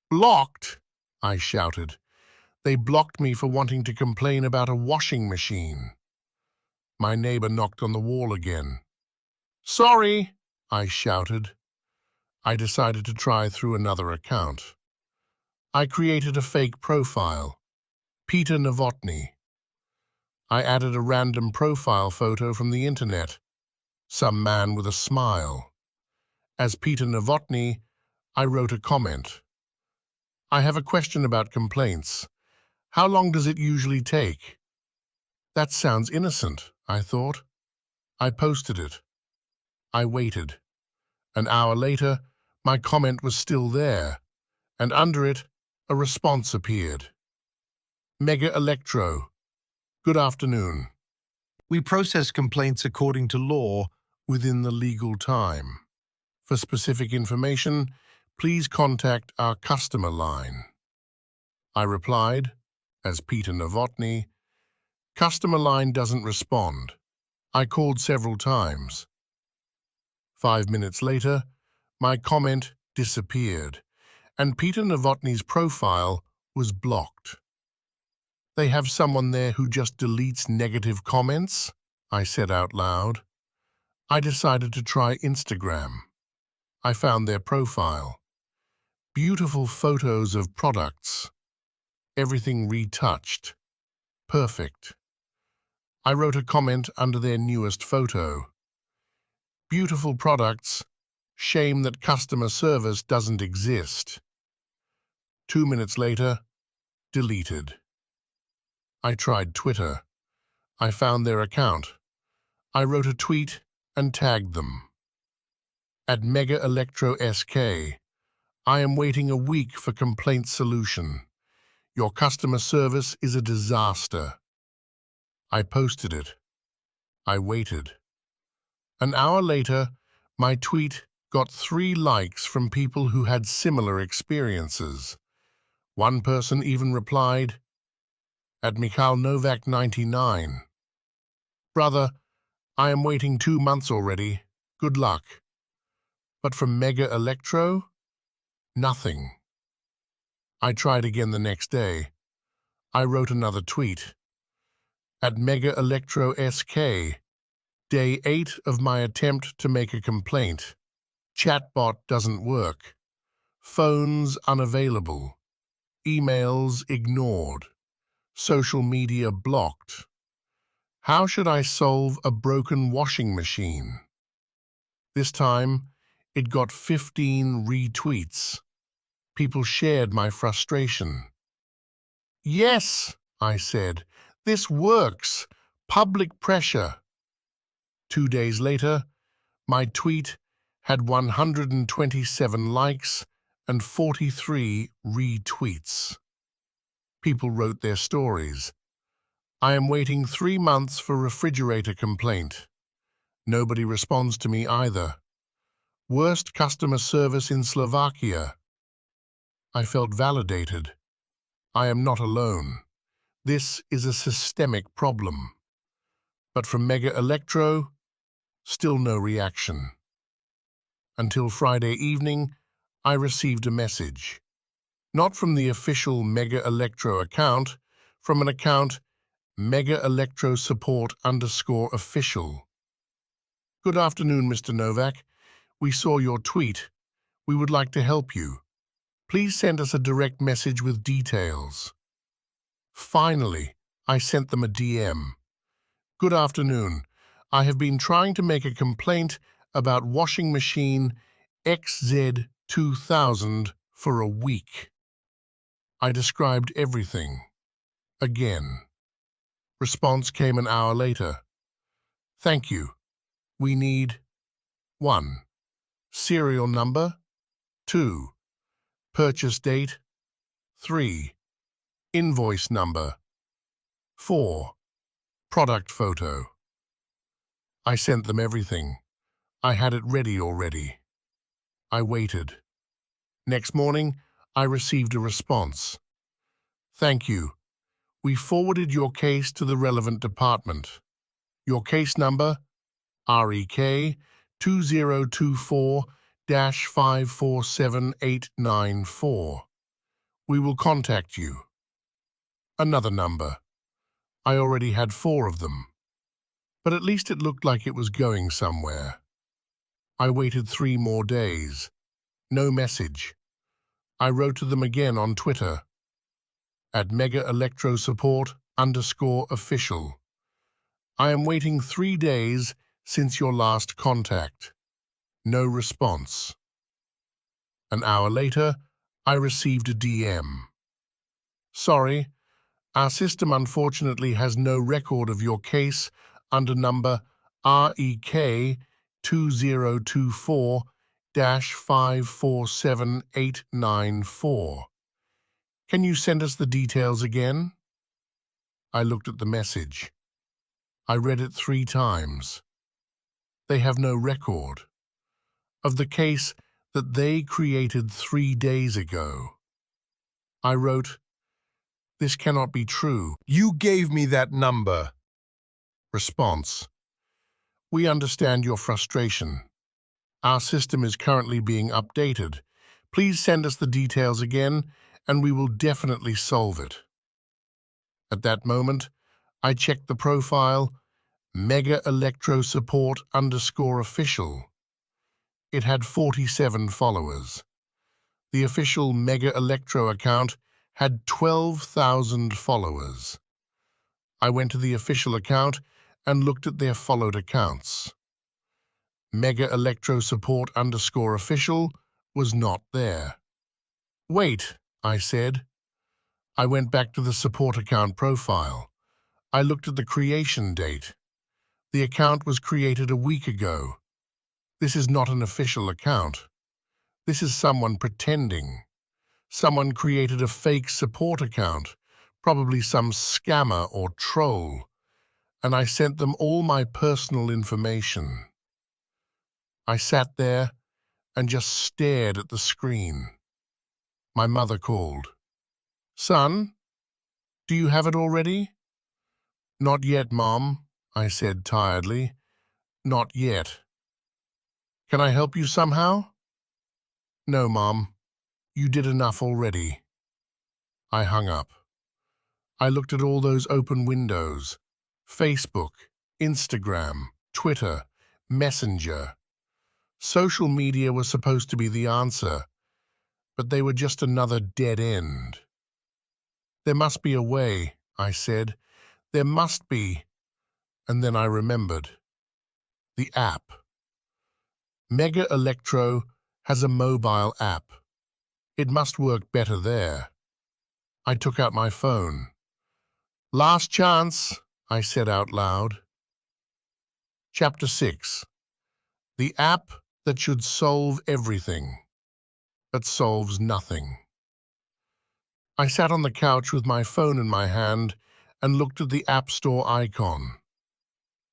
Blocked? I shouted. They blocked me for wanting to complain about a washing machine. My neighbor knocked on the wall again. Sorry, I shouted. I decided to try through another account. I created a fake profile, Peter Novotny. I added a random profile photo from the internet, some man with a smile. As Peter Novotny, I wrote a comment. I have a question about complaints. How long does it usually take? That sounds innocent, I thought. I posted it. I waited. An hour later, my comment was still there, and under it, a response appeared. Mega Electro. Good afternoon. We process complaints according to law. Within the legal time. For specific information, please contact our customer line. I replied, as Peter Novotny, customer line doesn't respond. I called several times. 5 minutes later, my comment disappeared, and Peter Novotny's profile was blocked. They have someone there who just deletes negative comments? I said out loud. I decided to try Instagram. I found their profile. Beautiful photos of products. Everything retouched. Perfect. I wrote a comment under their newest photo. Beautiful products. Shame that customer service doesn't exist. 2 minutes later, deleted. I tried Twitter. I found their account. I wrote a tweet and tagged them. At Mega Electro SK, I am waiting a week for complaint solution. Your customer service is a disaster. I posted it. I waited. An hour later, my tweet got 3 likes from people who had similar experiences. One person even replied, at Mikhail Novak 99. Brother, I am waiting 2 months already. Good luck. But from Mega Electro, nothing. I tried again the next day. I wrote another tweet. At Mega Electro SK, day 8 of my attempt to make a complaint. Chatbot doesn't work. Phones unavailable. Emails ignored. Social media blocked. How should I solve a broken washing machine? This time, it got 15 retweets. People shared my frustration. Yes, I said, this works. Public pressure. 2 days later, my tweet had 127 likes and 43 retweets. People wrote their stories. I am waiting 3 months for refrigerator complaint. Nobody responds to me either. Worst customer service in Slovakia. I felt validated. I am not alone. This is a systemic problem. But from Mega Electro, still no reaction. Until Friday evening, I received a message. Not from the official Mega Electro account, from an account Mega Electro Support _official. Good afternoon, Mr. Novak. We saw your tweet. We would like to help you. Please send us a direct message with details. Finally, I sent them a DM. Good afternoon. I have been trying to make a complaint about washing machine XZ2000 for a week. I described everything. Again. Response came an hour later. Thank you. We need 1. Serial number. 2. Purchase date. 3. Invoice number. 4. Product photo. I sent them everything. I had it ready already. I waited. Next morning, I received a response. Thank you. We forwarded your case to the relevant department. Your case number, REK 2024-547894. We will contact you. Another number. I already had 4 of them. But at least it looked like it was going somewhere. I waited 3 more days. No message. I wrote to them again on Twitter at megaelectrosupport_official. I am waiting 3 days since your last contact. No response. An hour later, I received a DM. Sorry, our system unfortunately has no record of your case under number REK 2024-547894. Can you send us the details again? I looked at the message. I read it 3 times. They have no record of the case that they created 3 days ago. I wrote, "This cannot be true." You gave me that number. Response: We understand your frustration. Our system is currently being updated. Please send us the details again, and we will definitely solve it. At that moment, I checked the profile, megaelectrosupport_official. It had 47 followers. The official Mega Electro account had 12,000 followers. I went to the official account and looked at their followed accounts. Mega Electrosupport_official was not there. Wait, I said. I went back to the support account profile. I looked at the creation date. The account was created a week ago. This is not an official account. This is someone pretending. Someone created a fake support account, probably some scammer or troll, and I sent them all my personal information. I sat there and just stared at the screen. My mother called. "Son, do you have it already?" "Not yet, Mom," I said tiredly. "Not yet." "Can I help you somehow?" "No, Mom. You did enough already." I hung up. I looked at all those open windows. Facebook, Instagram, Twitter, Messenger. Social media was supposed to be the answer, but they were just another dead end. "There must be a way," I said. "There must be." And then I remembered. The app. Mega Electro has a mobile app. It must work better there. I took out my phone. "Last chance," I said out loud. Chapter 6. The app that should solve everything, but solves nothing. I sat on the couch with my phone in my hand and looked at the App Store icon.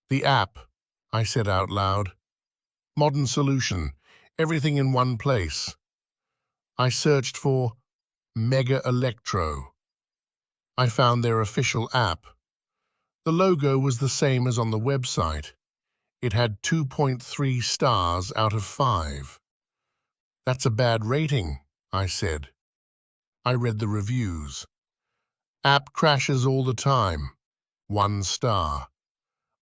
"The app," I said out loud. "Modern solution, everything in one place." I searched for Mega Electro. I found their official app. The logo was the same as on the website. It had 2.3 stars out of 5. "That's a bad rating," I said. I read the reviews. "App crashes all the time. 1 star.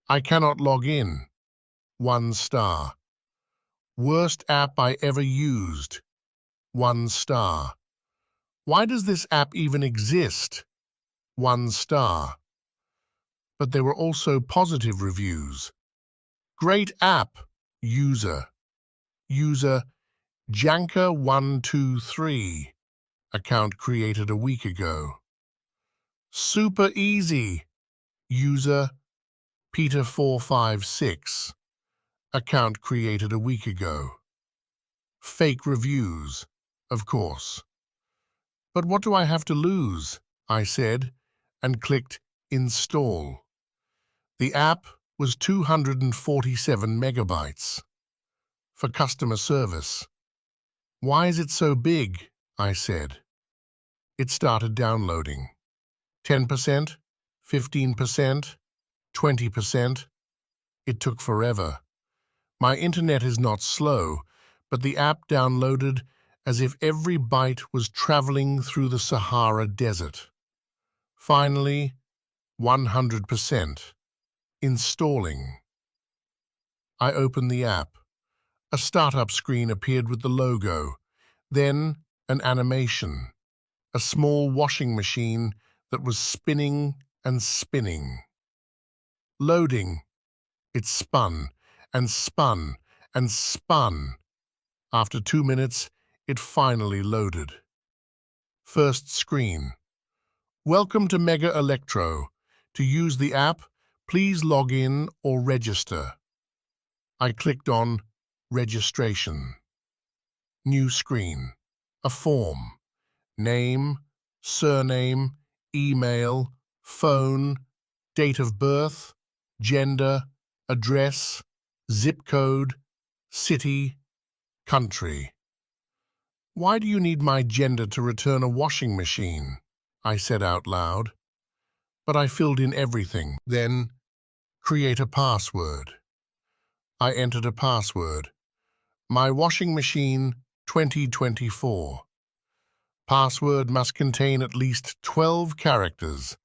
I cannot log in. 1 star. Worst app I ever used. 1 star. Why does this app even exist? 1 star." But there were also positive reviews. "Great app. User. User Janka123. Account created a week ago. Super easy. User Peter456. Account created a week ago." Fake reviews, of course. "But what do I have to lose?" I said, and clicked Install. The app was 247 megabytes. For customer service. "Why is it so big?" I said. It started downloading. 10%, 15%, 20%. It took forever. My internet is not slow, but the app downloaded as if every byte was traveling through the Sahara Desert. Finally, 100%. Installing. I opened the app. A startup screen appeared with the logo, then an animation, a small washing machine that was spinning and spinning. Loading. It spun and spun and spun. After 2 minutes, it finally loaded. First screen. Welcome to Mega Electro. To use the app, please log in or register. I clicked on Registration. New screen. A form. Name, surname, email, phone, date of birth, gender, address, zip code, city, country. Why do you need my gender to return a washing machine? I said out loud. But I filled in everything. Then, create a password. I entered a password. My washing machine 2024. Password must contain at least 12 characters,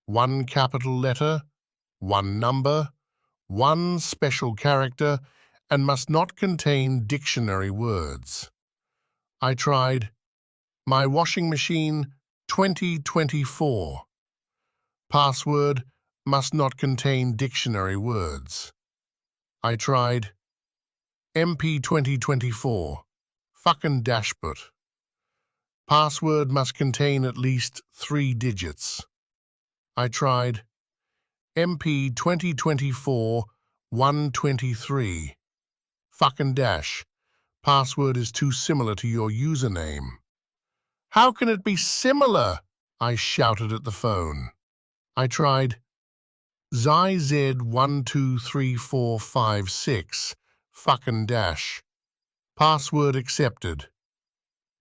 1 capital letter, 1 number, 1 special character, and must not contain dictionary words. I tried my washing machine 2024. Password must not contain dictionary words. I tried MP 2024. Fucking dashboard. Password must contain at least 3 digits. I tried MP 2024 123. Fucking dash. Password is too similar to your username. How can it be similar? I shouted at the phone. I tried ZZ123456. Fucking dash. Password accepted.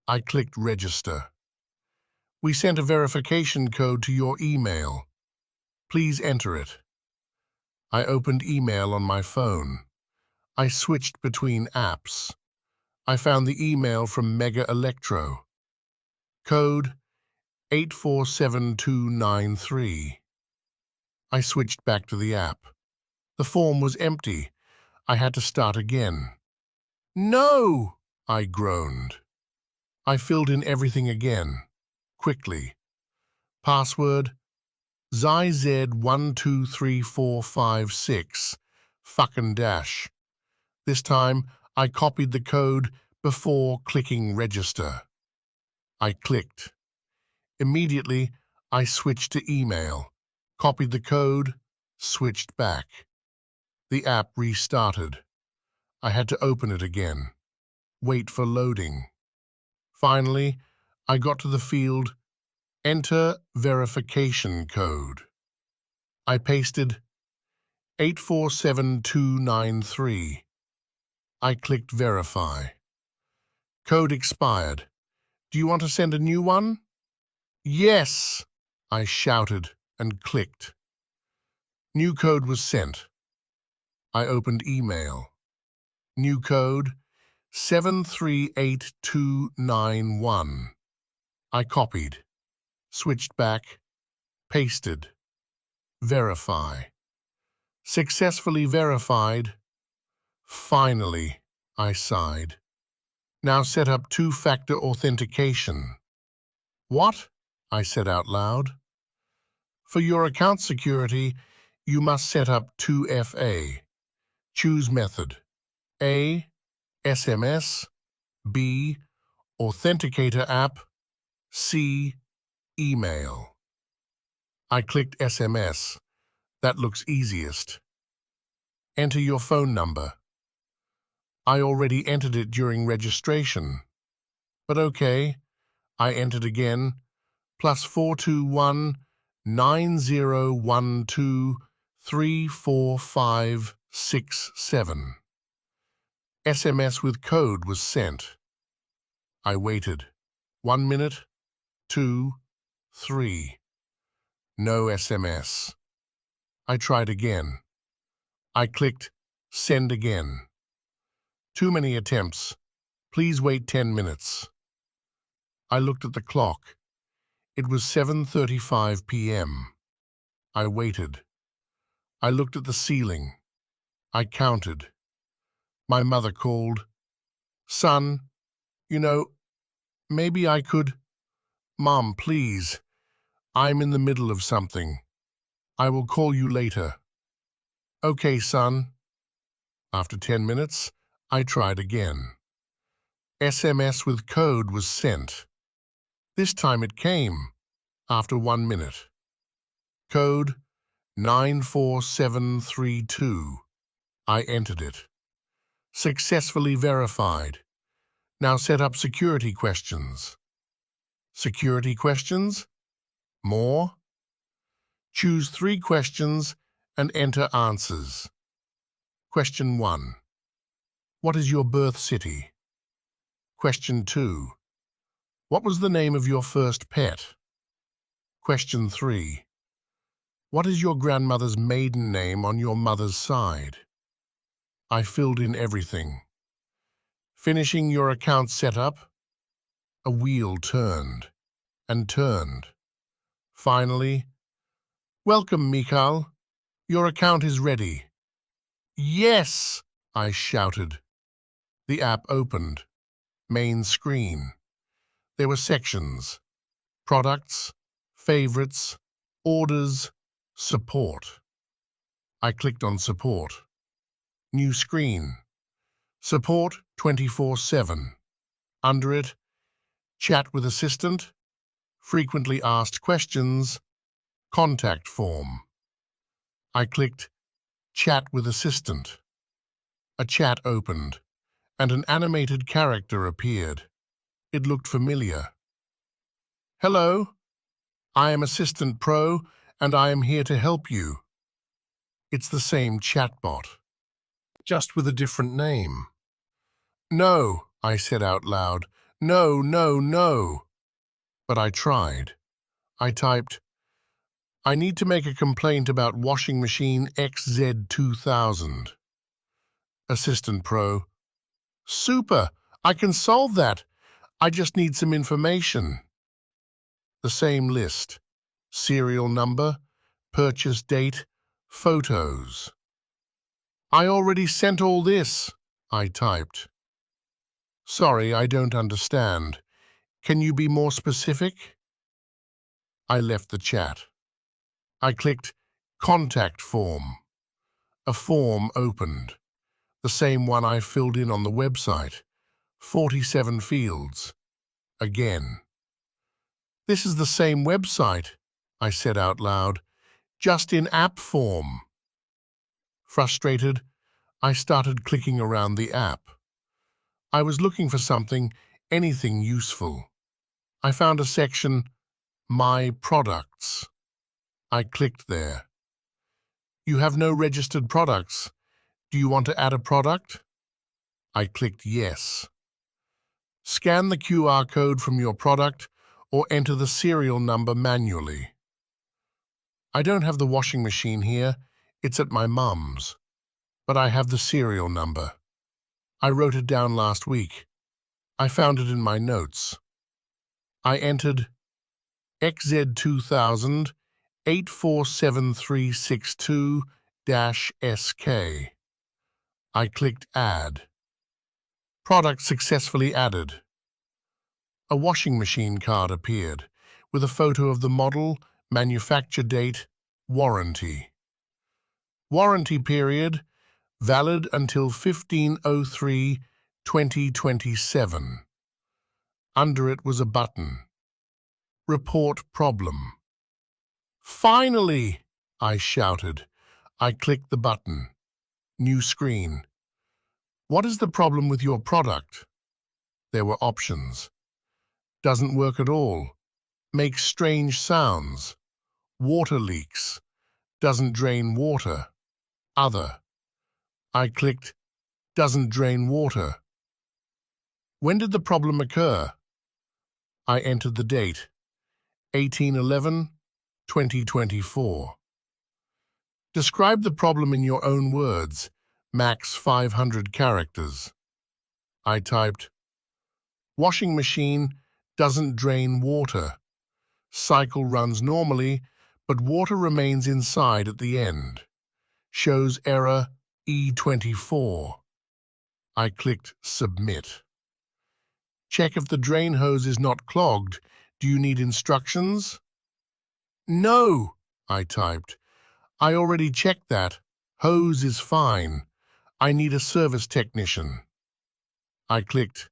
I clicked register. We sent a verification code to your email. Please enter it. I opened email on my phone. I switched between apps. I found the email from Mega Electro. Code 847293. I switched back to the app. The form was empty. I had to start again. No! I groaned. I filled in everything again, quickly. Password ZZ123456. Fucking dash. This time, I copied the code before clicking register. I clicked. Immediately, I switched to email, copied the code, switched back. The app restarted. I had to open it again, wait for loading. Finally, I got to the field, Enter verification code. I pasted 847293. I clicked verify. Code expired. Do you want to send a new one? Yes, I shouted and clicked. New code was sent. I opened email. New code 738291. I copied, switched back, pasted, verify. Successfully verified. Finally, I sighed. Now set up two-factor authentication. What? I said out loud. For your account security, you must set up 2FA. Choose method. A. SMS. B. Authenticator app. C. Email. I clicked SMS. That looks easiest. Enter your phone number. I already entered it during registration. But okay, I entered again. +421 9012 34567. SMS with code was sent. I waited. 1 minute, 2, 3. No SMS. I tried again. I clicked send again. Too many attempts. Please wait 10 minutes. I looked at the clock. It was 7:35 p.m. I waited. I looked at the ceiling. I counted. My mother called. Son, you know, maybe I could. Mom, please. I'm in the middle of something. I will call you later. Okay, son. After 10 minutes, I tried again. SMS with code was sent. This time it came, after 1 minute. Code 94732. I entered it. Successfully verified. Now set up security questions. Security questions? More? Choose 3 questions and enter answers. Question 1. What is your birth city? Question 2. What was the name of your first pet? Question 3. What is your grandmother's maiden name on your mother's side? I filled in everything. Finishing your account setup, a wheel turned and turned. Finally, welcome, Mikhail. Your account is ready. Yes, I shouted. The app opened. Main screen. There were sections. Products, favorites, orders, support. I clicked on support. New screen. Support 24/7. Under it, chat with assistant, frequently asked questions, contact form. I clicked chat with assistant. A chat opened, and an animated character appeared. It looked familiar. Hello, I am Assistant Pro, and I am here to help you. It's the same chatbot. just with a different name. No, I said out loud. No, no, no. But I tried. I typed, I need to make a complaint about washing machine XZ2000. Assistant Pro, super, I can solve that. I just need some information. The same list. Serial number, purchase date, photos. I already sent all this, I typed. Sorry, I don't understand. Can you be more specific? I left the chat. I clicked Contact Form. A form opened. The same one I filled in on the website. 47 fields. Again. This is the same website, I said out loud, just in app form. Frustrated, I started clicking around the app. I was looking for something, anything useful. I found a section, My Products. I clicked there. You have no registered products. Do you want to add a product? I clicked Yes. Scan the QR code from your product or enter the serial number manually. I don't have the washing machine here. It's at my mum's. But I have the serial number. I wrote it down last week. I found it in my notes. I entered XZ2000 847362-SK. I clicked Add. Product successfully added. A washing machine card appeared with a photo of the model, manufacture date, warranty. Warranty period valid until 15/03/2027. Under it was a button. Report problem. Finally! I shouted. I clicked the button. New screen. What is the problem with your product? There were options. Doesn't work at all. Makes strange sounds. Water leaks. Doesn't drain water. Other. I clicked doesn't drain water. When did the problem occur? I entered the date, 18/11/2024. Describe the problem in your own words, max 500 characters. I typed, "Washing machine doesn't drain water. Cycle runs normally, but water remains inside at the end. Shows error E24. I clicked Submit. Check if the drain hose is not clogged. Do you need instructions? No, I typed. I already checked that. Hose is fine. I need a service technician. I clicked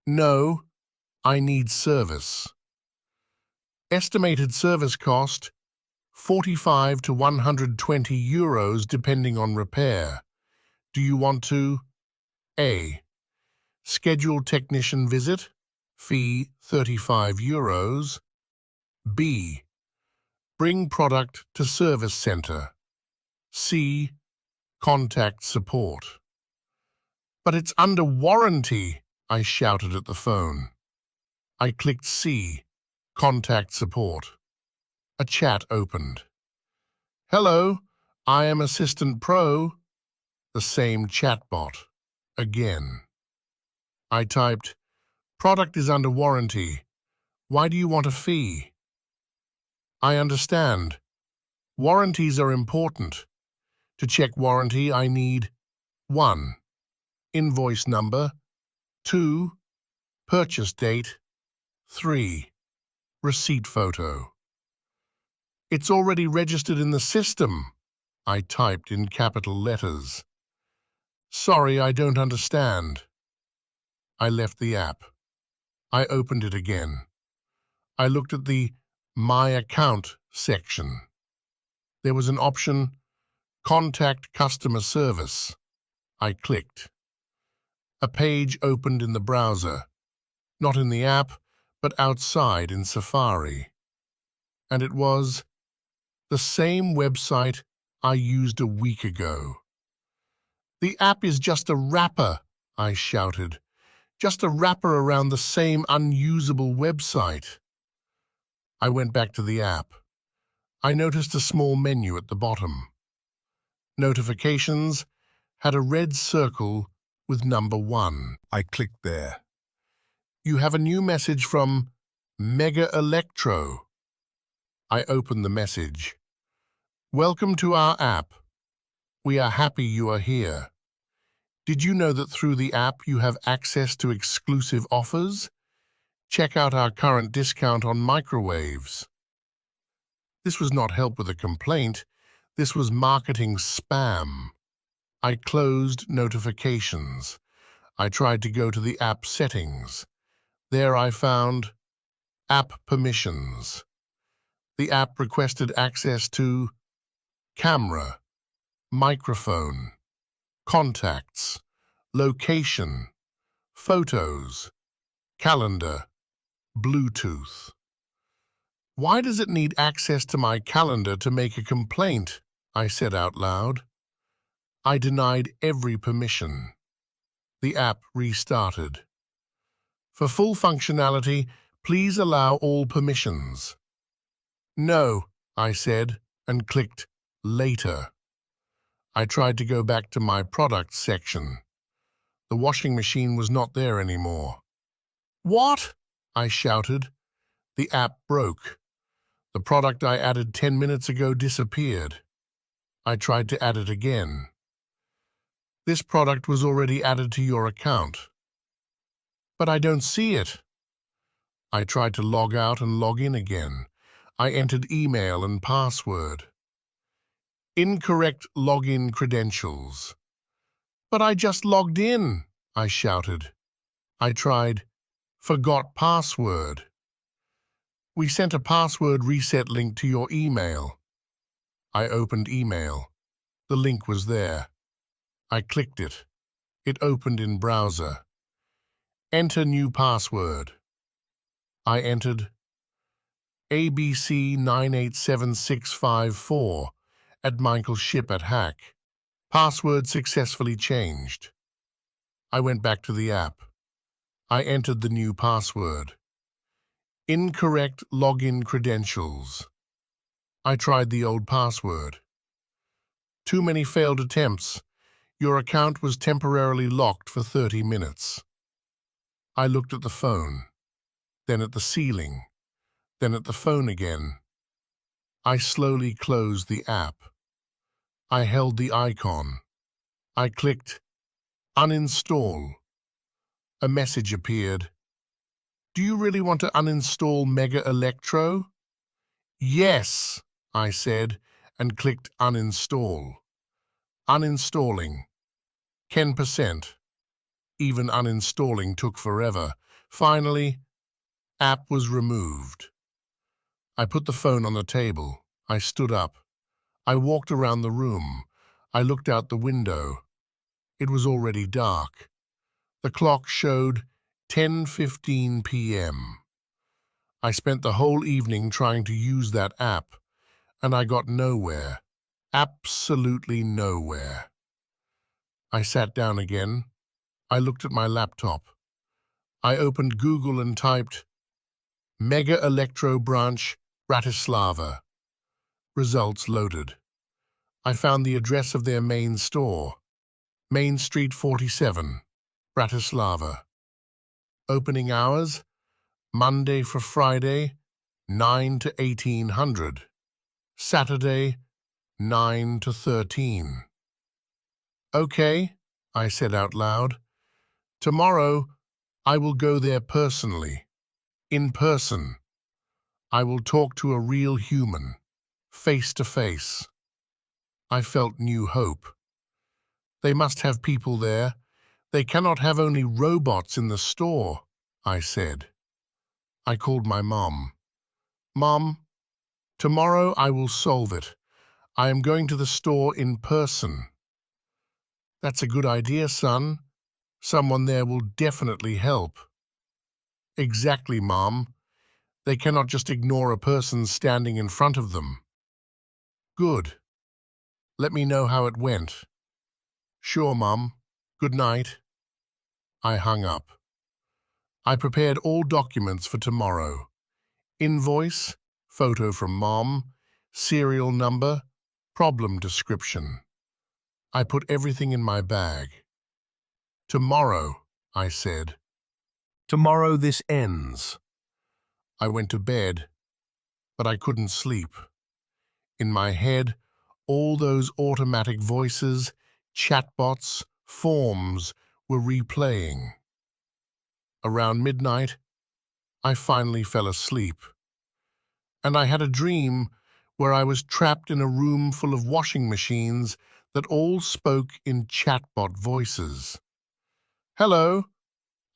No, I need service. Estimated service cost 45 to 120 euros depending on repair. Do you want to A. Schedule technician visit, fee 35 euros. B. Bring product to service center. C. Contact support. But it's under warranty, I shouted at the phone. I clicked C. Contact support. A chat opened. Hello, I am Assistant Pro. The same chatbot. Again. I typed, product is under warranty. Why do you want a fee? I understand. Warranties are important. To check warranty, I need 1. Invoice number. 2. Purchase date. 3. Receipt photo. It's already registered in the system, I typed in capital letters. Sorry, I don't understand. I left the app. I opened it again. I looked at the My Account section. There was an option, Contact Customer Service. I clicked. A page opened in the browser, not in the app, but outside in Safari. And it was the same website I used a week ago. The app is just a wrapper, I shouted. Just a wrapper around the same unusable website. I went back to the app. I noticed a small menu at the bottom. Notifications had a red circle with number 1. I clicked there. You have a new message from Mega Electro. I opened the message. Welcome to our app. We are happy you are here. Did you know that through the app you have access to exclusive offers? Check out our current discount on microwaves. This was not help with a complaint. This was marketing spam. I closed notifications. I tried to go to the app settings. There I found app permissions. The app requested access to camera, microphone, contacts, location, photos, calendar, Bluetooth. Why does it need access to my calendar to make a complaint? I said out loud. I denied every permission. The app restarted. For full functionality, please allow all permissions. No, I said, and clicked Later. I tried to go back to my products section. The washing machine was not there anymore. What? I shouted. The app broke. The product I added 10 minutes ago disappeared. I tried to add it again. This product was already added to your account. But I don't see it. I tried to log out and log in again. I entered email and password. Incorrect login credentials. But I just logged in, I shouted. I tried, forgot password. We sent a password reset link to your email. I opened email. The link was there. I clicked it. It opened in browser. Enter new password. I entered ABC987654 at Michael Ship at Hack. Password successfully changed. I went back to the app. I entered the new password. Incorrect login credentials. I tried the old password. Too many failed attempts. Your account was temporarily locked for 30 minutes. I looked at the phone, then at the ceiling, then at the phone again. I slowly closed the app. I held the icon. I clicked uninstall. A message appeared. Do you really want to uninstall Mega Electro? Yes, I said, and clicked uninstall. Uninstalling. 10%. Even uninstalling took forever. Finally, app was removed. I put the phone on the table. I stood up. I walked around the room. I looked out the window. It was already dark. The clock showed 10:15 p.m. I spent the whole evening trying to use that app, and I got nowhere. Absolutely nowhere. I sat down again. I looked at my laptop. I opened Google and typed Mega Electro Branch, Bratislava. Results loaded. I found the address of their main store, Main Street 47, Bratislava. Opening hours, Monday for Friday, 9 to 1800. Saturday, 9 to 13. Okay, I said out loud. Tomorrow, I will go there personally. In person. I will talk to a real human, face to face. I felt new hope. They must have people there. They cannot have only robots in the store, I said. I called my mom. Mom, tomorrow I will solve it. I am going to the store in person. That's a good idea, son. Someone there will definitely help. Exactly, Mom. They cannot just ignore a person standing in front of them. Good. Let me know how it went. Sure, Mum. Good night. I hung up. I prepared all documents for tomorrow. Invoice, photo from Mom, serial number, problem description. I put everything in my bag. Tomorrow, I said. Tomorrow this ends. I went to bed, but I couldn't sleep. In my head, all those automatic voices, chatbots, forms were replaying. Around midnight, I finally fell asleep. And I had a dream where I was trapped in a room full of washing machines that all spoke in chatbot voices. Hello,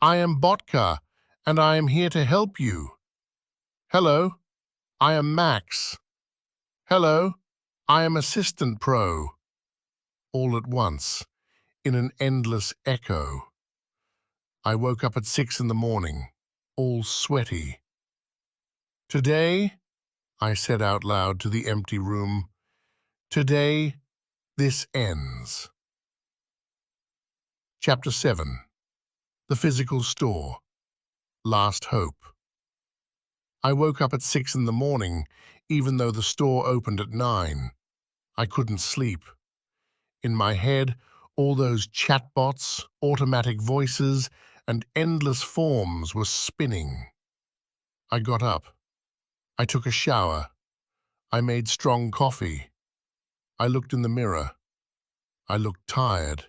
I am Botka, and I am here to help you. Hello, I am Max. Hello, I am Assistant Pro. All at once, in an endless echo. I woke up at 6 in the morning, all sweaty. Today, I said out loud to the empty room, today, this ends. Chapter 7. The Physical Store. Last Hope. I woke up at 6 in the morning, even though the store opened at 9. I couldn't sleep. In my head, all those chatbots, automatic voices, and endless forms were spinning. I got up. I took a shower. I made strong coffee. I looked in the mirror. I looked tired.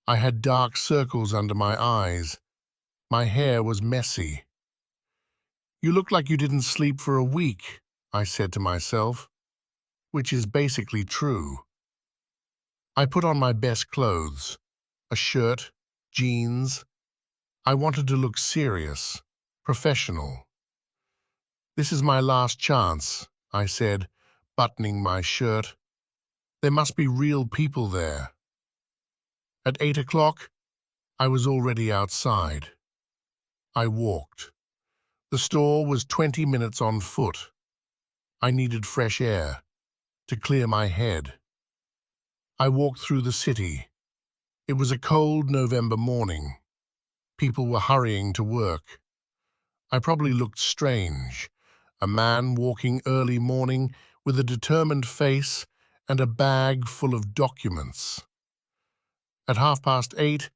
I had dark circles under my eyes. My hair was messy. You look like you didn't sleep for a week, I said to myself, which is basically true. I put on my best clothes, a shirt, jeans. I wanted to look serious, professional. This is my last chance, I said, buttoning my shirt. There must be real people there. At 8 o'clock, I was already outside. I walked. The store was 20 minutes on foot. I needed fresh air to clear my head. I walked through the city. It was a cold November morning. People were hurrying to work. I probably looked strange, a man walking early morning with a determined face and a bag full of documents. At 8:30,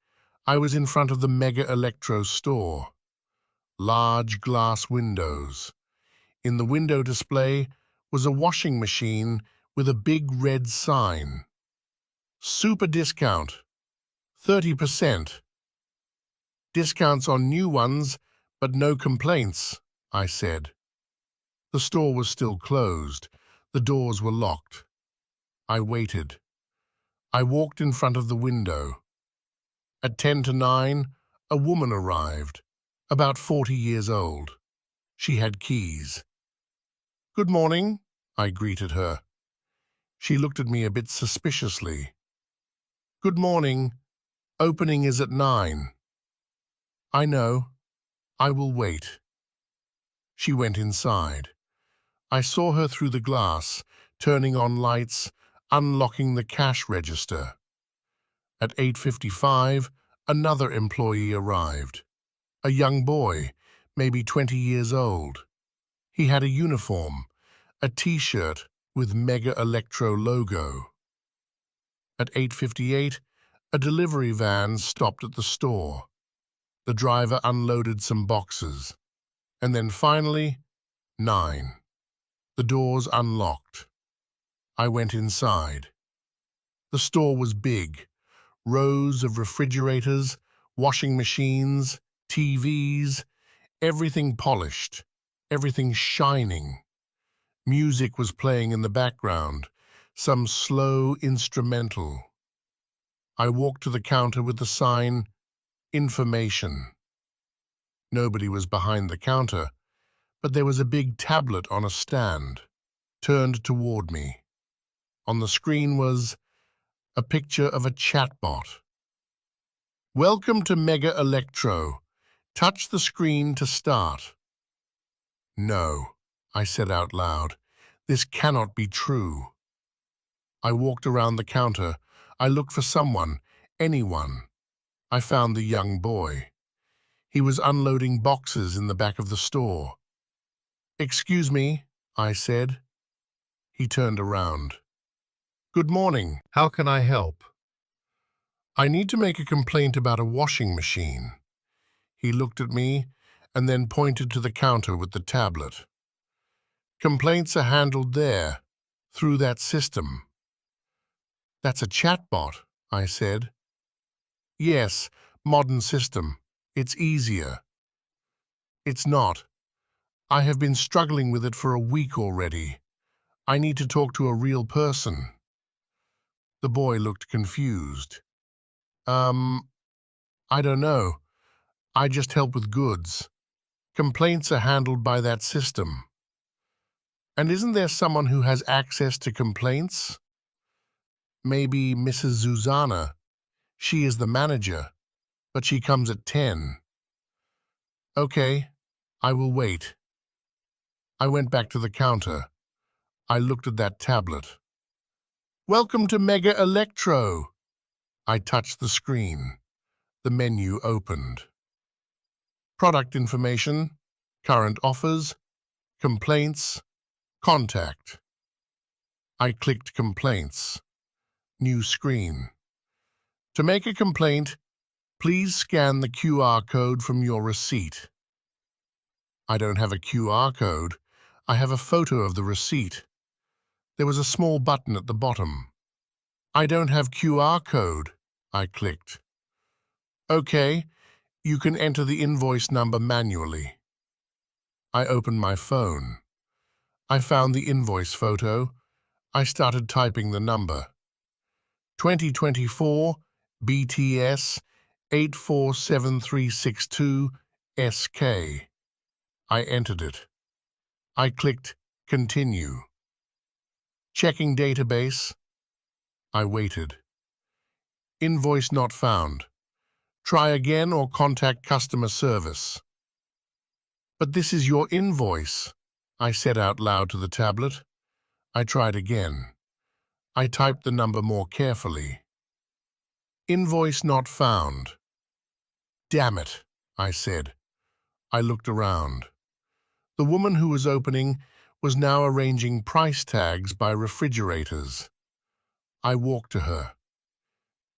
I was in front of the Mega Electro store. Large glass windows. In the window display was a washing machine with a big red sign. Super discount, 30%. Discounts on new ones, but no complaints, I said. The store was still closed. The doors were locked. I waited. I walked in front of the window. At 10 to 9, a woman arrived, about 40 years old. She had keys. "Good morning," I greeted her. She looked at me a bit suspiciously. "Good morning. Opening is at 9. "I know. I will wait." She went inside. I saw her through the glass, turning on lights, unlocking the cash register. At 8:55, another employee arrived. A young boy, maybe 20 years old. He had a uniform, a T-shirt with Mega Electro logo. At 8:58, a delivery van stopped at the store. The driver unloaded some boxes. And then finally, 9. The doors unlocked. I went inside. The store was big. Rows of refrigerators, washing machines, TVs, everything polished, everything shining. Music was playing in the background, some slow instrumental. I walked to the counter with the sign, "Information." Nobody was behind the counter, but there was a big tablet on a stand, turned toward me. On the screen was a picture of a chatbot. "Welcome to Mega Electro. Touch the screen to start." "No," I said out loud. "This cannot be true." I walked around the counter. I looked for someone, anyone. I found the young boy. He was unloading boxes in the back of the store. "Excuse me," I said. He turned around. "Good morning. How can I help? I need to make a complaint about a washing machine." He looked at me and then pointed to the counter with the tablet. "Complaints are handled there, through that system." "That's a chatbot," I said. "Yes, modern system. It's easier." "It's not. I have been struggling with it for a week already. I need to talk to a real person." The boy looked confused. I don't know. I just help with goods. Complaints are handled by that system." "And isn't there someone who has access to complaints?" "Maybe Mrs. Zuzana. She is the manager, but she comes at 10. "Okay, I will wait." I went back to the counter. I looked at that tablet. "Welcome to Mega Electro." I touched the screen. The menu opened. Product information, current offers, complaints, contact. I clicked complaints. New screen. "To make a complaint, please scan the QR code from your receipt." "I don't have a QR code. I have a photo of the receipt." There was a small button at the bottom. "I don't have QR code." I clicked. "Okay, you can enter the invoice number manually." I opened my phone. I found the invoice photo. I started typing the number. 2024 BTS 847362 SK. I entered it. I clicked Continue. Checking database. I waited. Invoice not found. Try again or contact customer service. "But this is your invoice," I said out loud to the tablet. I tried again. I typed the number more carefully. Invoice not found. "Damn it," I said. I looked around. The woman who was opening was now arranging price tags by refrigerators. I walked to her.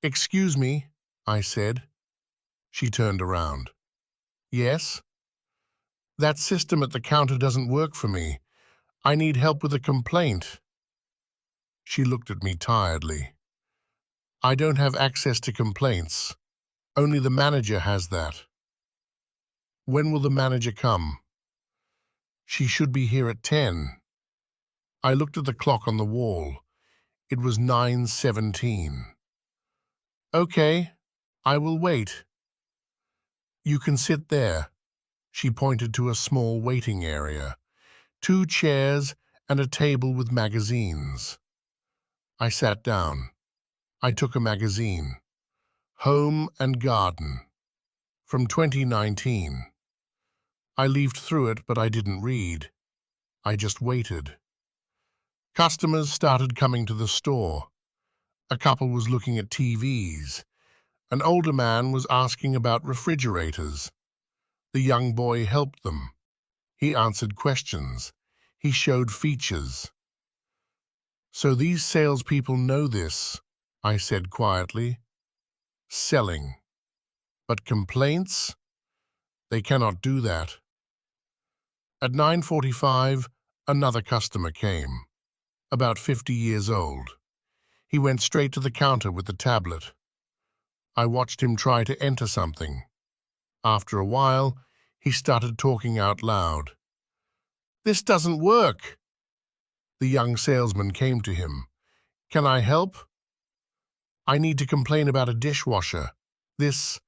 "Excuse me," I said. She turned around. Yes? That system at the counter doesn't work for me. I need help with a complaint. She looked at me tiredly. I don't have access to complaints. Only the manager has that. When will the manager come? She should be here at 10. I looked at the clock on the wall. It was 9:17. Okay, I will wait. You can sit there. She pointed to a small waiting area. 2 chairs and a table with magazines. I sat down. I took a magazine. Home and Garden. From 2019. I leafed through it, but I didn't read. I just waited. Customers started coming to the store. A couple was looking at TVs. An older man was asking about refrigerators. The young boy helped them. He answered questions. He showed features. So these salespeople know this, I said quietly. Selling. But complaints? They cannot do that. At 9:45, another customer came, about 50 years old. He went straight to the counter with the tablet. I watched him try to enter something. After a while, he started talking out loud. This doesn't work. The young salesman came to him. Can I help? I need to complain about a dishwasher. This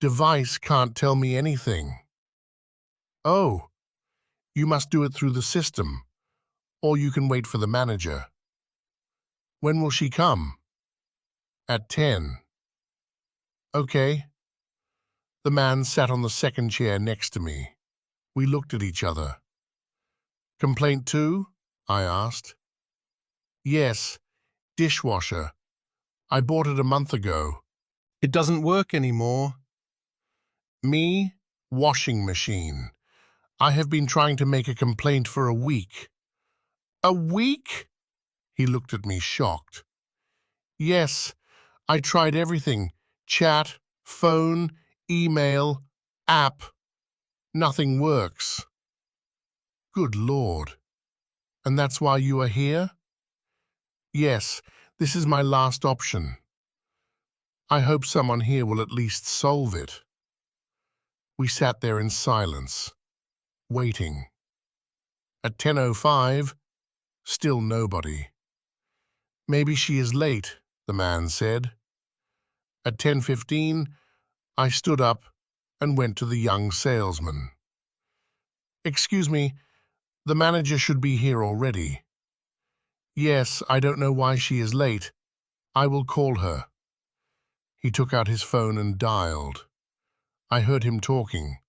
device can't tell me anything. Oh, you must do it through the system, or you can wait for the manager. When will she come? At 10. Okay. The man sat on the second chair next to me. We looked at each other. Complaint too? I asked. Yes, dishwasher. I bought it a month ago. It doesn't work anymore. Me, washing machine. I have been trying to make a complaint for a week. A week? He looked at me shocked. Yes, I tried everything. Chat, phone, email, app. Nothing works. Good Lord. And that's why you are here? Yes, this is my last option. I hope someone here will at least solve it. We sat there in silence, waiting. At 10:05, still nobody. Maybe she is late, the man said. At 10:15, I stood up and went to the young salesman. Excuse me, the manager should be here already. Yes, I don't know why she is late. I will call her. He took out his phone and dialed. I heard him talking.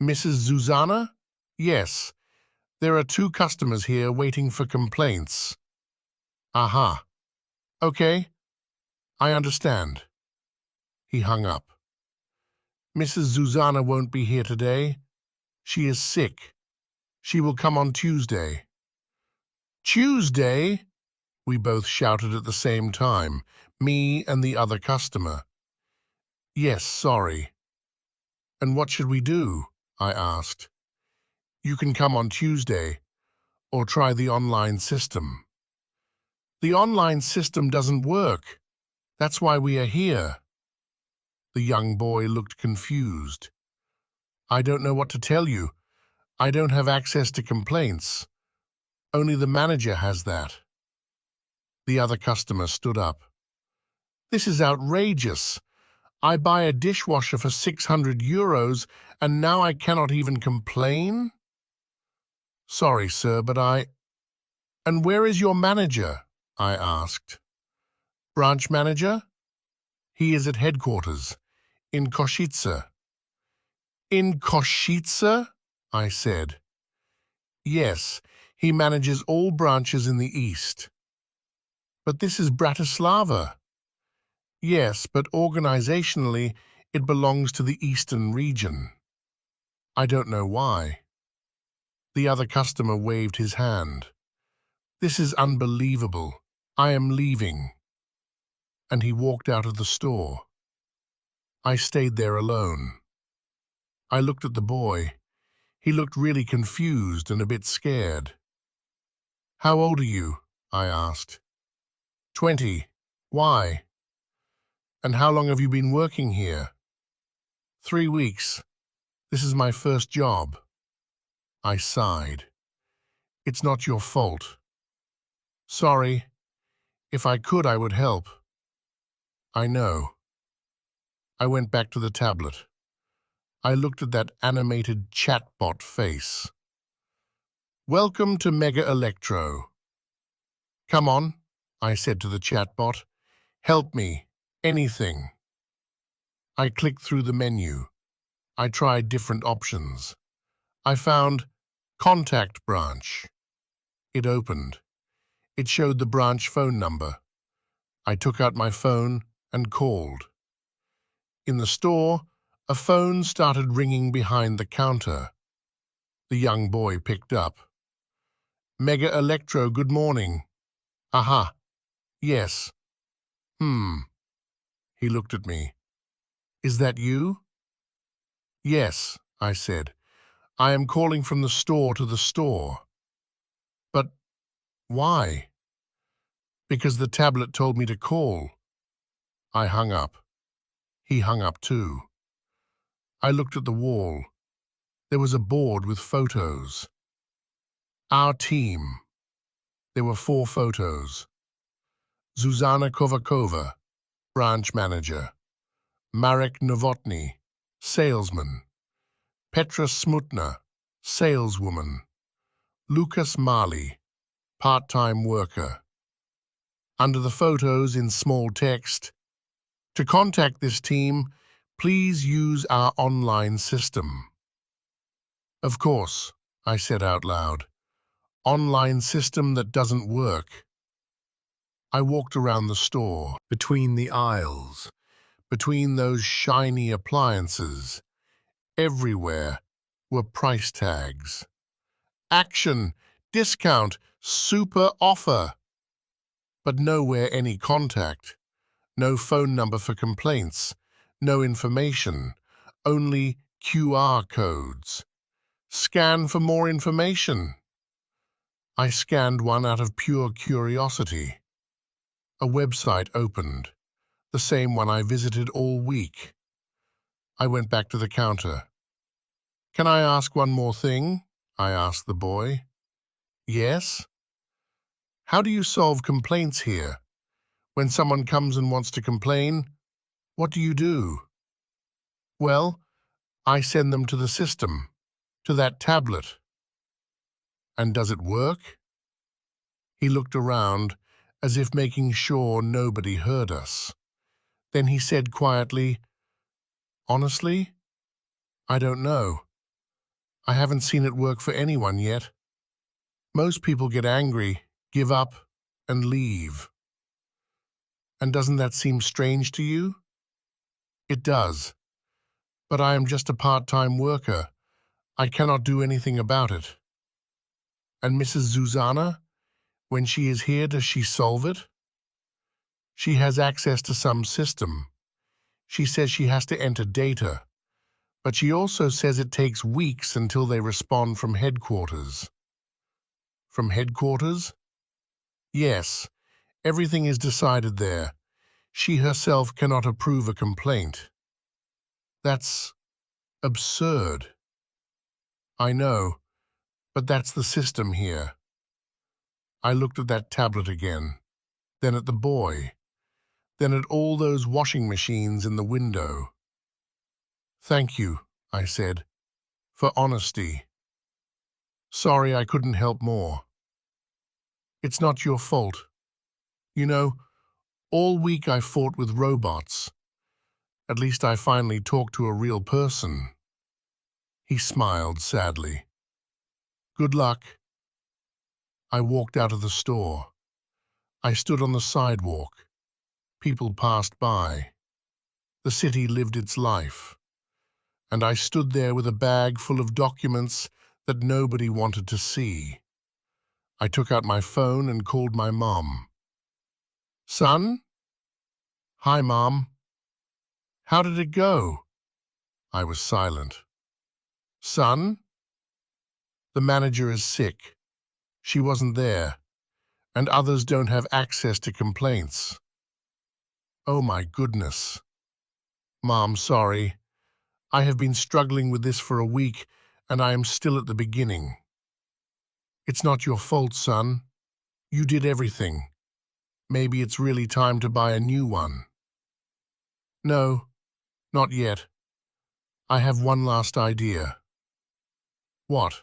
Mrs. Zuzana? Yes. There are 2 customers here waiting for complaints. Aha. Okay. I understand. He hung up. Mrs. Zuzana won't be here today. She is sick. She will come on Tuesday. Tuesday? We both shouted at the same time, me and the other customer. Yes, sorry. And what should we do? I asked. You can come on Tuesday, or try the online system. The online system doesn't work. That's why we are here. The young boy looked confused. I don't know what to tell you. I don't have access to complaints. Only the manager has that. The other customer stood up. This is outrageous. I buy a dishwasher for 600 euros and now I cannot even complain? Sorry, sir, but And where is your manager? I asked. Branch manager? He is at headquarters, in Košice. In Košice? I said. Yes, he manages all branches in the east. But this is Bratislava. Yes, but organizationally, it belongs to the eastern region. I don't know why. The other customer waved his hand. This is unbelievable. I am leaving. And he walked out of the store. I stayed there alone. I looked at the boy. He looked really confused and a bit scared. "How old are you?" I asked. 20. Why? And how long have you been working here? 3 weeks. This is my first job. I sighed. It's not your fault. Sorry. If I could, I would help. I know. I went back to the tablet. I looked at that animated chatbot face. Welcome to Mega Electro. Come on, I said to the chatbot. Help me. Anything. I clicked through the menu. I tried different options. I found Contact Branch. It opened. It showed the branch phone number. I took out my phone and called. In the store, a phone started ringing behind the counter. The young boy picked up. Mega Electro, good morning. Aha. Yes. He looked at me. Is that you? Yes, I said. I am calling from the store to the store. But why? Because the tablet told me to call. I hung up. He hung up too. I looked at the wall. There was a board with photos. Our team. There were 4 photos. Zuzana Kovakova, branch manager. Marek Novotny, salesman. Petra Smutna, saleswoman. Lucas Mali, part-time worker. Under the photos in small text, to contact this team, please use our online system. Of course, I said out loud. Online system that doesn't work. I walked around the store, between the aisles. between those shiny appliances. Everywhere were price tags. Action, discount, super offer. But nowhere any contact. No phone number for complaints. No information. Only QR codes. Scan for more information. I scanned one out of pure curiosity. A website opened, the same one I visited all week. I went back to the counter. Can I ask one more thing? I asked the boy. Yes? How do you solve complaints here? When someone comes and wants to complain, what do you do? Well, I send them to the system, to that tablet. And does it work? He looked around, as if making sure nobody heard us. Then he said quietly, Honestly, I don't know. I haven't seen it work for anyone yet. Most people get angry, give up, and leave. And doesn't that seem strange to you? It does. But I am just a part-time worker. I cannot do anything about it. And Mrs. Zuzana, when she is here, does she solve it? She has access to some system. She says she has to enter data. But she also says it takes weeks until they respond from headquarters. From headquarters? Yes, everything is decided there. She herself cannot approve a complaint. That's absurd. I know, but that's the system here. I looked at that tablet again, then at the boy, then at all those washing machines in the window. Thank you, I said, for honesty. Sorry I couldn't help more. It's not your fault. You know, all week I fought with robots. At least I finally talked to a real person. He smiled sadly. Good luck. I walked out of the store. I stood on the sidewalk. People passed by. The city lived its life. And I stood there with a bag full of documents that nobody wanted to see. I took out my phone and called my mom. Son? Hi, Mom. How did it go? I was silent. Son? The manager is sick. She wasn't there, and others don't have access to complaints. Oh my goodness. Mom, sorry. I have been struggling with this for a week, and I am still at the beginning. It's not your fault, son. You did everything. Maybe it's really time to buy a new one. No, not yet. I have one last idea. What?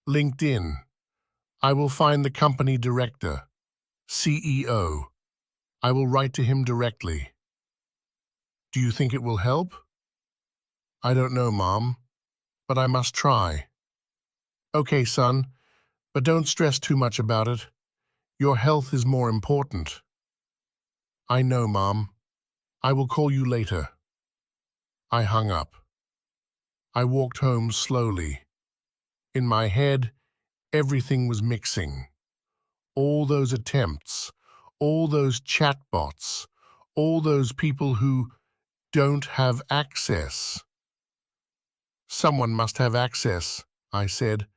LinkedIn. I will find the company director, CEO. I will write to him directly. Do you think it will help? I don't know, Mom, but I must try. Okay, son, but don't stress too much about it. Your health is more important. I know, Mom. I will call you later. I hung up. I walked home slowly. In my head, everything was mixing. All those attempts, all those chatbots, all those people who don't have access. Someone must have access, I said.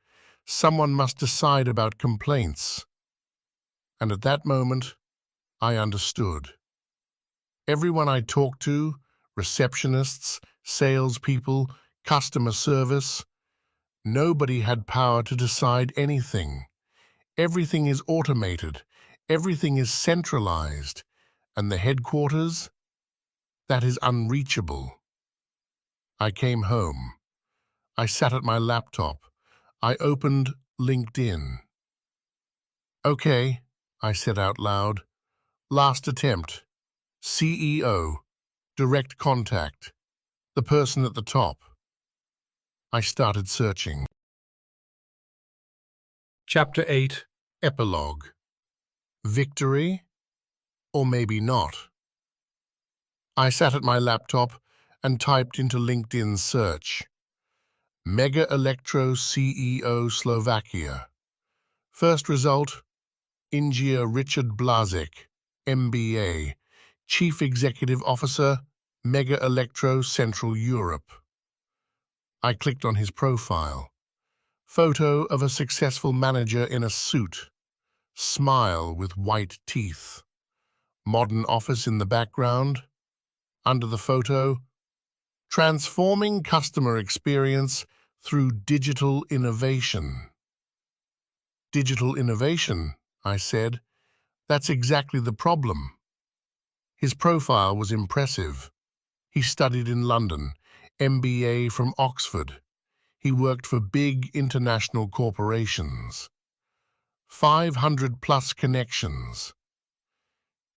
Someone must decide about complaints. And at that moment, I understood. Everyone I talked to, receptionists, salespeople, customer service, nobody had power to decide anything. Everything is automated. Everything is centralized. And the headquarters? That is unreachable. I came home. I sat at my laptop. I opened LinkedIn. Okay, I said out loud. Last attempt. CEO. Direct contact. The person at the top. I started searching. Chapter 8. Epilogue. Victory? Or maybe not. I sat at my laptop and typed into LinkedIn search. Mega Electro CEO Slovakia. First result, Ingia Richard Blazek, MBA, Chief Executive Officer, Mega Electro Central Europe. I clicked on his profile. Photo of a successful manager in a suit. Smile with white teeth. Modern office in the background. Under the photo, transforming customer experience through digital innovation. Digital innovation, I said. That's exactly the problem. His profile was impressive. He studied in London, MBA from Oxford. He worked for big international corporations. 500+ connections.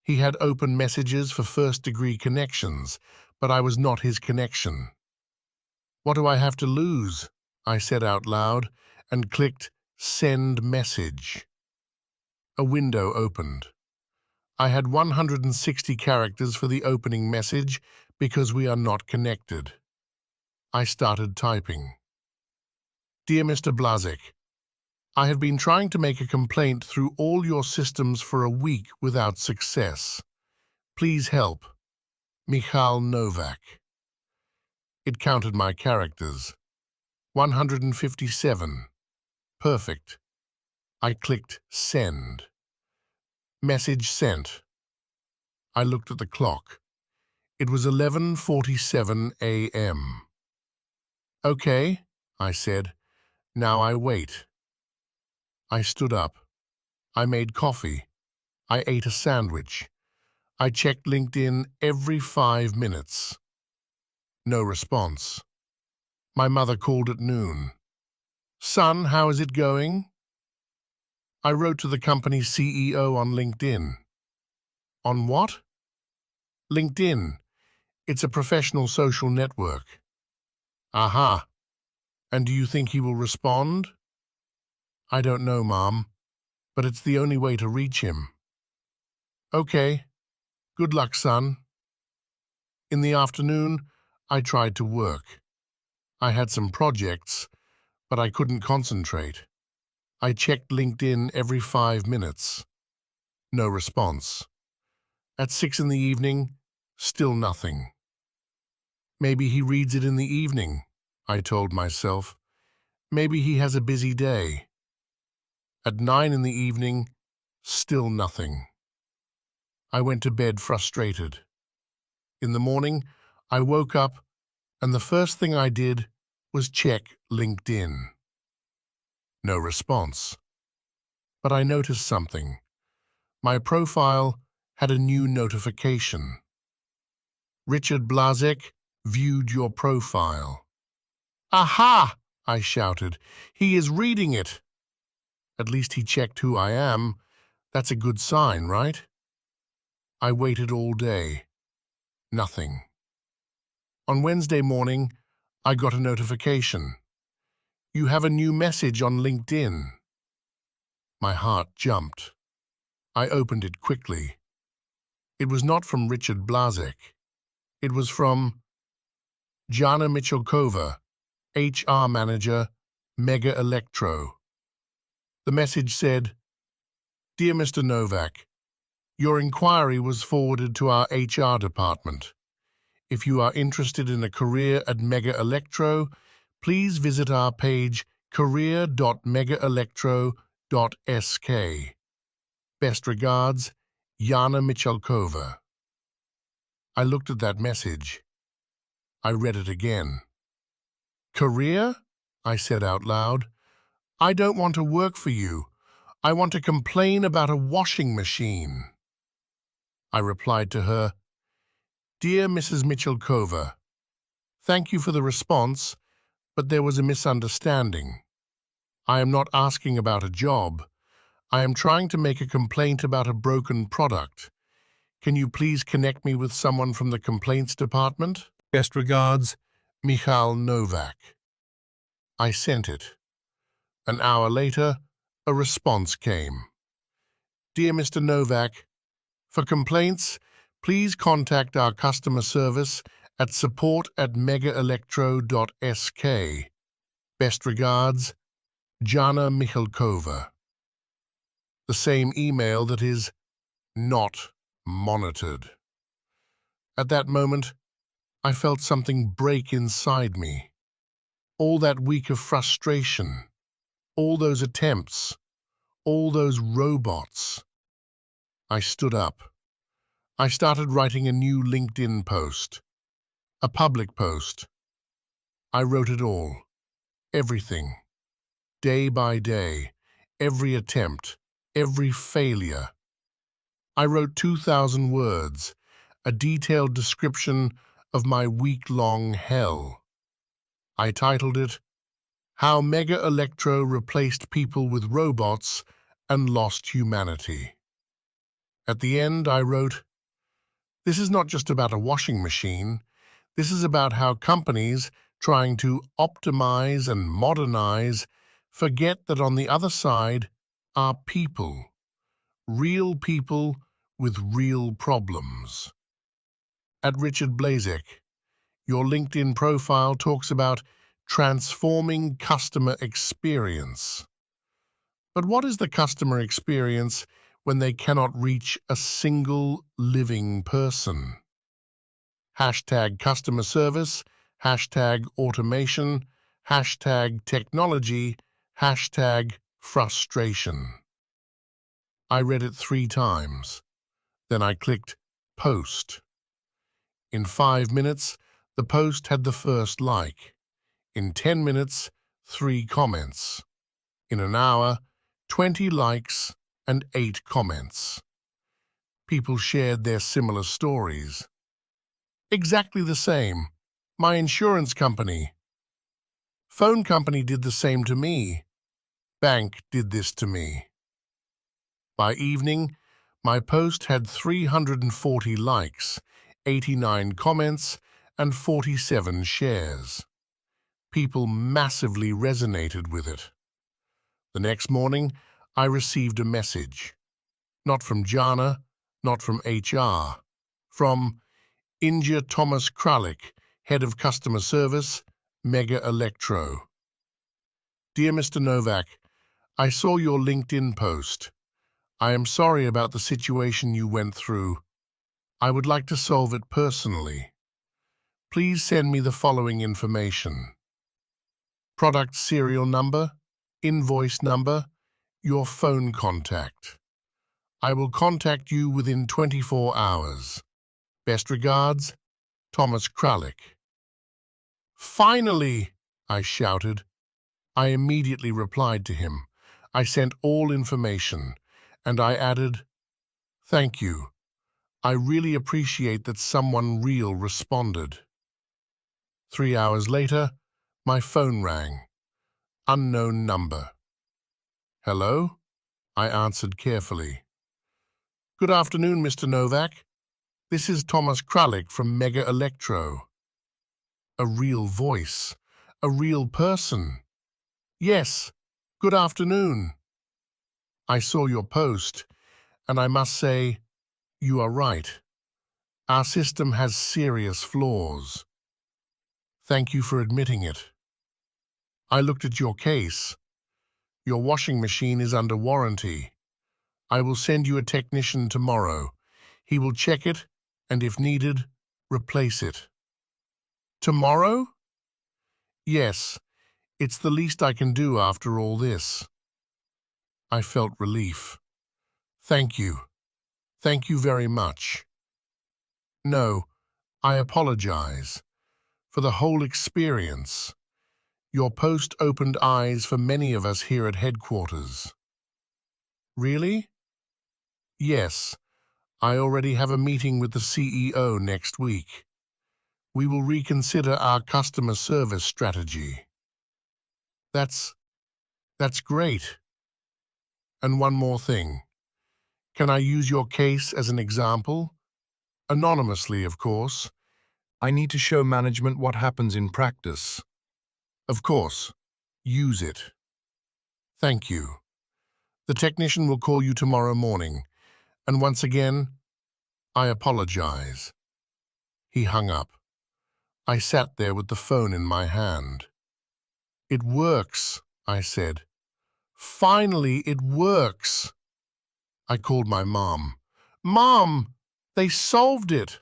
He had open messages for first-degree connections, but I was not his connection. What do I have to lose? I said out loud and clicked Send Message. A window opened. I had 160 characters for the opening message because we are not connected. I started typing. Dear Mr. Blazek, I have been trying to make a complaint through all your systems for a week without success. Please help. Michal Novak. It counted my characters. 157. Perfect. I clicked Send. Message sent. I looked at the clock. It was 11:47 a.m. Okay, I said. Now I wait. I stood up. I made coffee. I ate a sandwich. I checked LinkedIn every 5 minutes. No response. My mother called at noon. Son, how is it going? I wrote to the company's CEO on LinkedIn. On what? LinkedIn. It's a professional social network. Aha. And do you think he will respond? I don't know, Mom, but it's the only way to reach him. Okay. Good luck, son. In the afternoon, I tried to work. I had some projects, but I couldn't concentrate. I checked LinkedIn every 5 minutes. No response. At 6 in the evening, still nothing. Maybe he reads it in the evening, I told myself. Maybe he has a busy day. At 9 in the evening, still nothing. I went to bed frustrated. In the morning, I woke up and the first thing I did was check LinkedIn. No response. But I noticed something. My profile had a new notification. Richard Blazek viewed your profile. Aha! I shouted. He is reading it. At least he checked who I am. That's a good sign, right? I waited all day. Nothing. On Wednesday morning, I got a notification. You have a new message on LinkedIn. My heart jumped. I opened it quickly. It was not from Richard Blazek. It was from Jana Michalkova, HR Manager, Mega Electro. The message said, Dear Mr. Novak, your inquiry was forwarded to our HR department. If you are interested in a career at Mega Electro, please visit our page career.megaelectro.sk. Best regards, Jana Michalkova. I looked at that message. I read it again. Career? I said out loud. I don't want to work for you. I want to complain about a washing machine. I replied to her, Dear Mrs. Michalkova, thank you for the response, but there was a misunderstanding. I am not asking about a job. I am trying to make a complaint about a broken product. Can you please connect me with someone from the complaints department? Best regards, Michal Novak. I sent it. An hour later, a response came. Dear Mr. Novak, for complaints, please contact our customer service at support@megaelectro.sk. Best regards, Jana Michalkova. The same email that is not monitored. At that moment, I felt something break inside me. All that week of frustration, all those attempts, all those robots. I stood up. I started writing a new LinkedIn post, a public post. I wrote it all, everything, day by day, every attempt, every failure. I wrote 2,000 words, a detailed description of my week-long hell. I titled it, How Mega Electro Replaced People with Robots and Lost Humanity. At the end, I wrote, This is not just about a washing machine. This is about how companies trying to optimize and modernize forget that on the other side are people with real problems. At Richard Blazek, your LinkedIn profile talks about transforming customer experience. But what is the customer experience when they cannot reach a single living person? Hashtag customer service, hashtag automation, hashtag technology, hashtag frustration. I read it 3 times. Then I clicked post. In 5 minutes, the post had the first like. In 10 minutes, 3 comments. In an hour, 20 likes and 8 comments. People shared their similar stories. Exactly the same. My insurance company. Phone company did the same to me. Bank did this to me. By evening, my post had 340 likes, 89 comments, and 47 shares. People massively resonated with it. The next morning, I received a message. Not from Jana, not from HR. From Inja Thomas Kralik, Head of Customer Service, Mega Electro. Dear Mr. Novak, I saw your LinkedIn post. I am sorry about the situation you went through. I would like to solve it personally. Please send me the following information: product serial number, invoice number, your phone contact. I will contact you within 24 hours. Best regards, Thomas Kralik. Finally, I shouted. I immediately replied to him. I sent all information, and I added, "Thank you. I really appreciate that someone real responded." 3 hours later, my phone rang. Unknown number. "Hello?" I answered carefully. "Good afternoon, Mr. Novak. This is Thomas Kralik from Mega Electro." A real voice. A real person. "Yes, good afternoon. I saw your post, and I must say, you are right. Our system has serious flaws. Thank you for admitting it. I looked at your case. Your washing machine is under warranty. I will send you a technician tomorrow. He will check it, and if needed, replace it." "Tomorrow?" "Yes, it's the least I can do after all this." I felt relief. "Thank you. Thank you very much." "No, I apologize for the whole experience. Your post opened eyes for many of us here at headquarters." "Really?" "Yes, I already have a meeting with the CEO next week. We will reconsider our customer service strategy." That's great. And one more thing. Can I use your case as an example? Anonymously, of course. I need to show management what happens in practice. Of course. Use it. Thank you. The technician will call you tomorrow morning. And once again, I apologize. He hung up. I sat there with the phone in my hand. "It works," I said. "Finally, it works." I called my mom. "Mom, they solved it."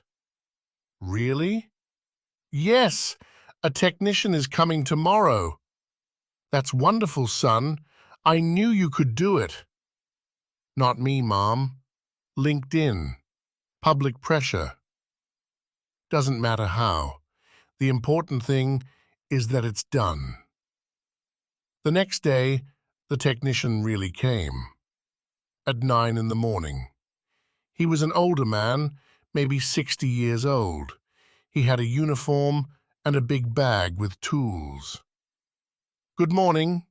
"Really?" "Yes, a technician is coming tomorrow." "That's wonderful, son. I knew you could do it." "Not me, Mom. LinkedIn. Public pressure. Doesn't matter how. The important thing is that it's done." The next day, the technician really came. At 9 in the morning. He was an older man, maybe 60 years old. He had a uniform and a big bag with tools. "Good morning.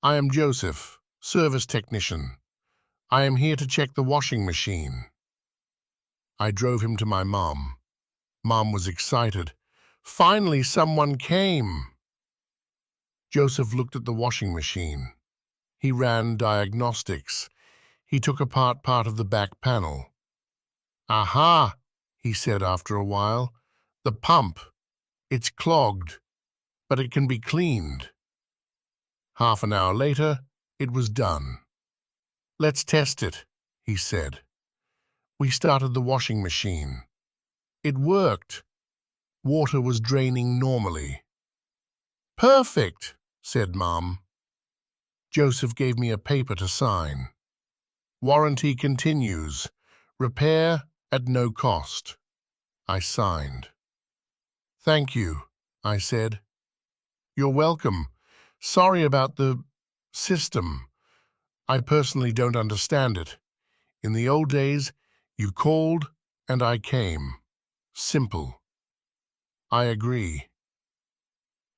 I am Joseph, service technician. I am here to check the washing machine." I drove him to my mom. Mom was excited. Finally, someone came. Joseph looked at the washing machine. He ran diagnostics. He took apart part of the back panel. "Aha," he said after a while. "The pump. It's clogged, but it can be cleaned." Half an hour later, it was done. "Let's test it," he said. We started the washing machine. It worked. Water was draining normally. "Perfect," said Mom. Joseph gave me a paper to sign. "Warranty continues. Repair at no cost." I signed. "Thank you," I said. "You're welcome. Sorry about the system. I personally don't understand it. In the old days, you called and I came. Simple." "I agree."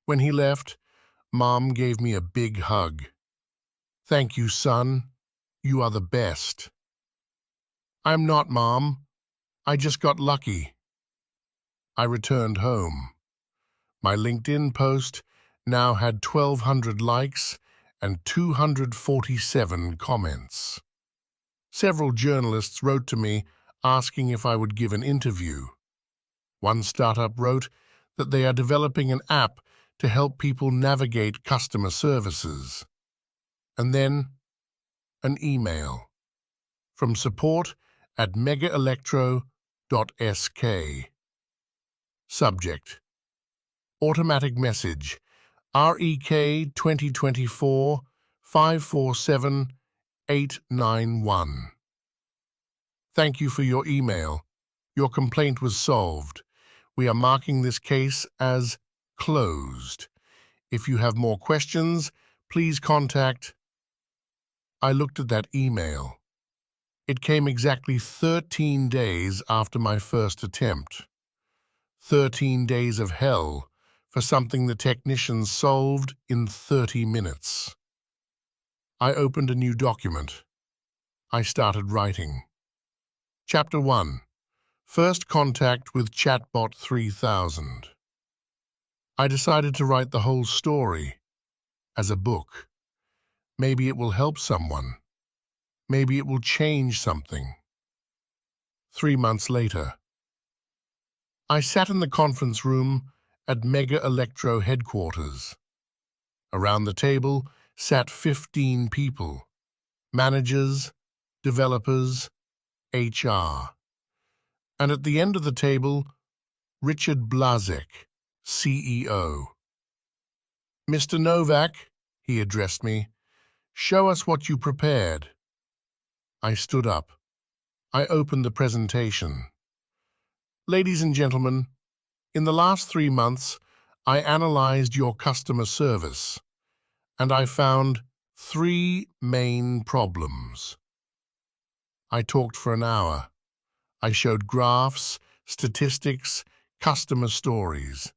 When he left, Mom gave me a big hug. "Thank you, son. You are the best." "I'm not, Mom. I just got lucky." I returned home. My LinkedIn post now had 1,200 likes and 247 comments. Several journalists wrote to me asking if I would give an interview. One startup wrote that they are developing an app to help people navigate customer services. And then an email from support@megaelectro.sk. Subject: Automatic message. REK 2024 547 891. Thank you for your email. Your complaint was solved. We are marking this case as closed. If you have more questions, please contact. I looked at that email. It came exactly 13 days after my first attempt. 13 days of hell for something the technicians solved in 30 minutes. I opened a new document. I started writing. Chapter 1. First contact with Chatbot 3000. I decided to write the whole story as a book. Maybe it will help someone. Maybe it will change something. 3 months later, I sat in the conference room at Mega Electro headquarters. Around the table sat 15 people, managers, developers, HR. And at the end of the table, Richard Blazek, CEO. Mr. Novak, he addressed me, show us what you prepared. I stood up. I opened the presentation. Ladies and gentlemen, in the last 3 months, I analyzed your customer service, and I found 3 main problems. I talked for an hour. I showed graphs, statistics, customer stories.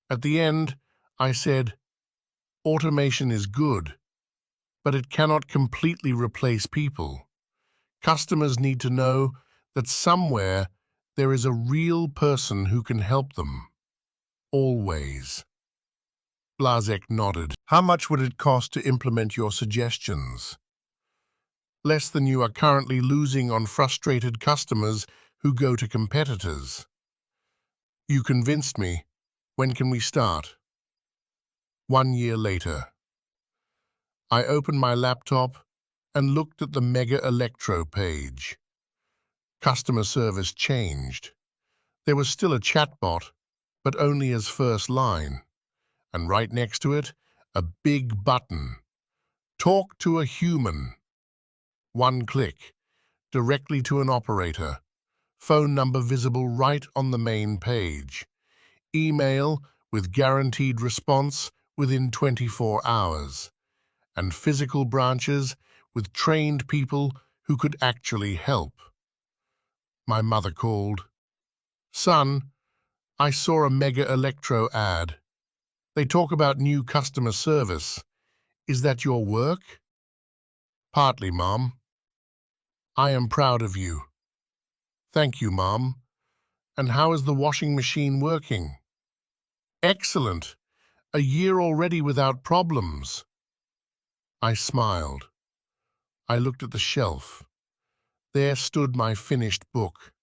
At the end, I said, automation is good, but it cannot completely replace people. Customers need to know that somewhere there is a real person who can help them. Always. Blazek nodded. How much would it cost to implement your suggestions? Less than you are currently losing on frustrated customers who go to competitors. You convinced me. When can we start? 1 year later. I opened my laptop and looked at the Mega Electro page. Customer service changed. There was still a chatbot, but only as first line. And right next to it, a big button. Talk to a human. 1 click, directly to an operator. Phone number visible right on the main page. Email with guaranteed response within 24 hours. And physical branches with trained people who could actually help. My mother called. Son, I saw a Mega Electro ad. They talk about new customer service. Is that your work? Partly, Mom. I am proud of you. Thank you, Mom. And how is the washing machine working? Excellent. A year already without problems. I smiled. I looked at the shelf. There stood my finished book.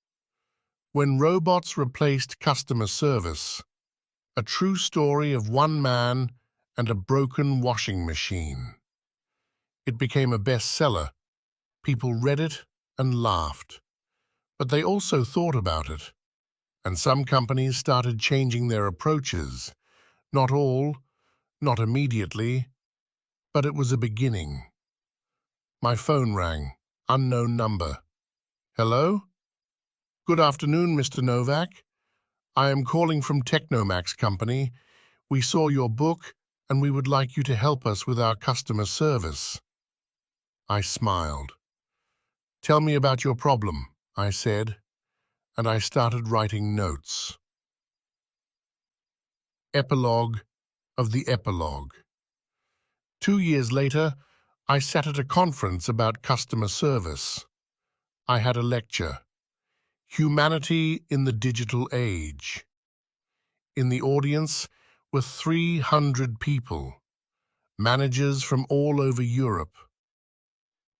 When robots replaced customer service, a true story of one man and a broken washing machine. It became a bestseller. People read it and laughed. But they also thought about it. And some companies started changing their approaches. Not all, not immediately, but it was a beginning. My phone rang. Unknown number. Hello? Good afternoon, Mr. Novak. I am calling from Technomax Company. We saw your book, and we would like you to help us with our customer service. I smiled. Tell me about your problem, I said, and I started writing notes. Epilogue of the epilogue. 2 years later, I sat at a conference about customer service. I had a lecture, Humanity in the Digital Age. In the audience were 300 people, managers from all over Europe.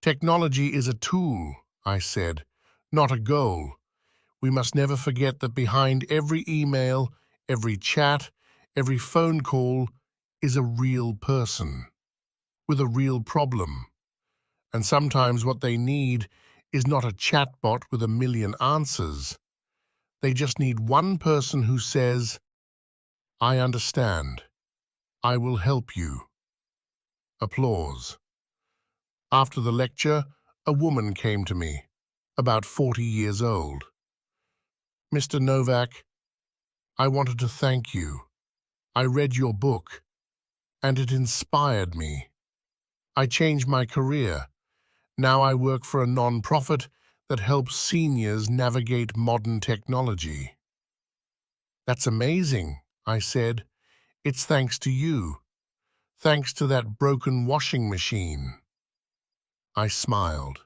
Technology is a tool, I said, not a goal. We must never forget that behind every email, every chat, every phone call is a real person with a real problem. And sometimes what they need is not a chatbot with a million answers. They just need one person who says, I understand. I will help you. Applause. After the lecture, a woman came to me, about 40 years old. Mr. Novak, I wanted to thank you. I read your book, and it inspired me. I changed my career. Now I work for a non-profit that helps seniors navigate modern technology. That's amazing, I said. It's thanks to you. Thanks to that broken washing machine. I smiled.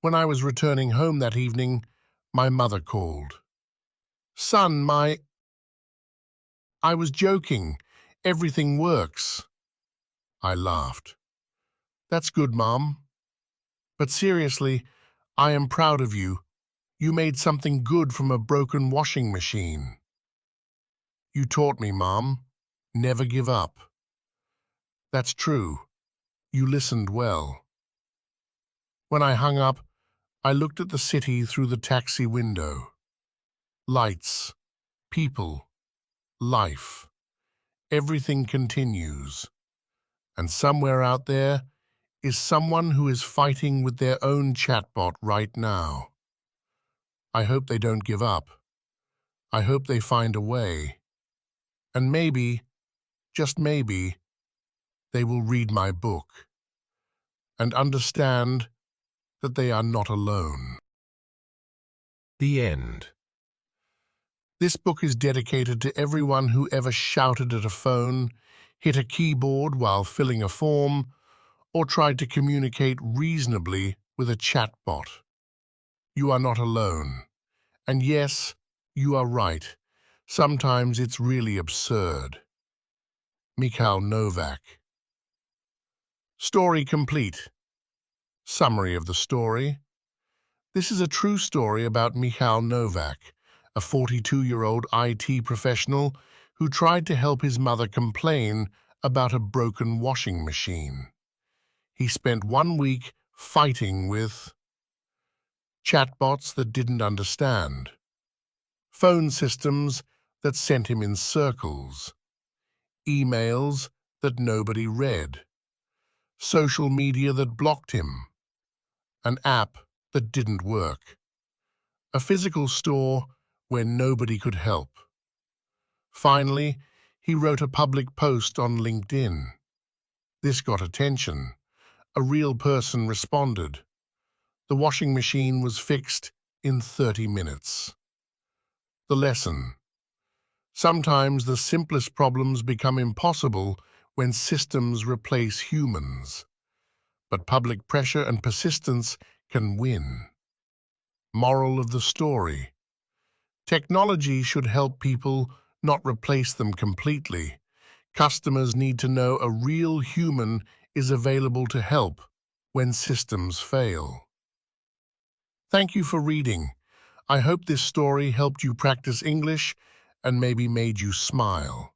When I was returning home that evening, my mother called. Son, I was joking. Everything works. I laughed. That's good, Mom. But seriously, I am proud of you. You made something good from a broken washing machine. You taught me, Mom. Never give up. That's true. You listened well. When I hung up, I looked at the city through the taxi window. Lights, people, life. Everything continues. And somewhere out there is someone who is fighting with their own chatbot right now. I hope they don't give up. I hope they find a way. And maybe, just maybe, they will read my book and understand that they are not alone. The end. This book is dedicated to everyone who ever shouted at a phone, hit a keyboard while filling a form, or tried to communicate reasonably with a chatbot. You are not alone. And yes, you are right. Sometimes it's really absurd. Mikhail Novak. Story complete. Summary of the story. This is a true story about Mikhail Novak, a 42-year-old IT professional who tried to help his mother complain about a broken washing machine. He spent 1 week fighting with chatbots that didn't understand, phone systems that sent him in circles, emails that nobody read, social media that blocked him, an app that didn't work, a physical store where nobody could help. Finally, he wrote a public post on LinkedIn. This got attention. A real person responded. The washing machine was fixed in 30 minutes. The lesson. Sometimes the simplest problems become impossible when systems replace humans. But public pressure and persistence can win. Moral of the story. Technology should help people, not replace them completely. Customers need to know a real human is available to help when systems fail. Thank you for reading. I hope this story helped you practice English and maybe made you smile.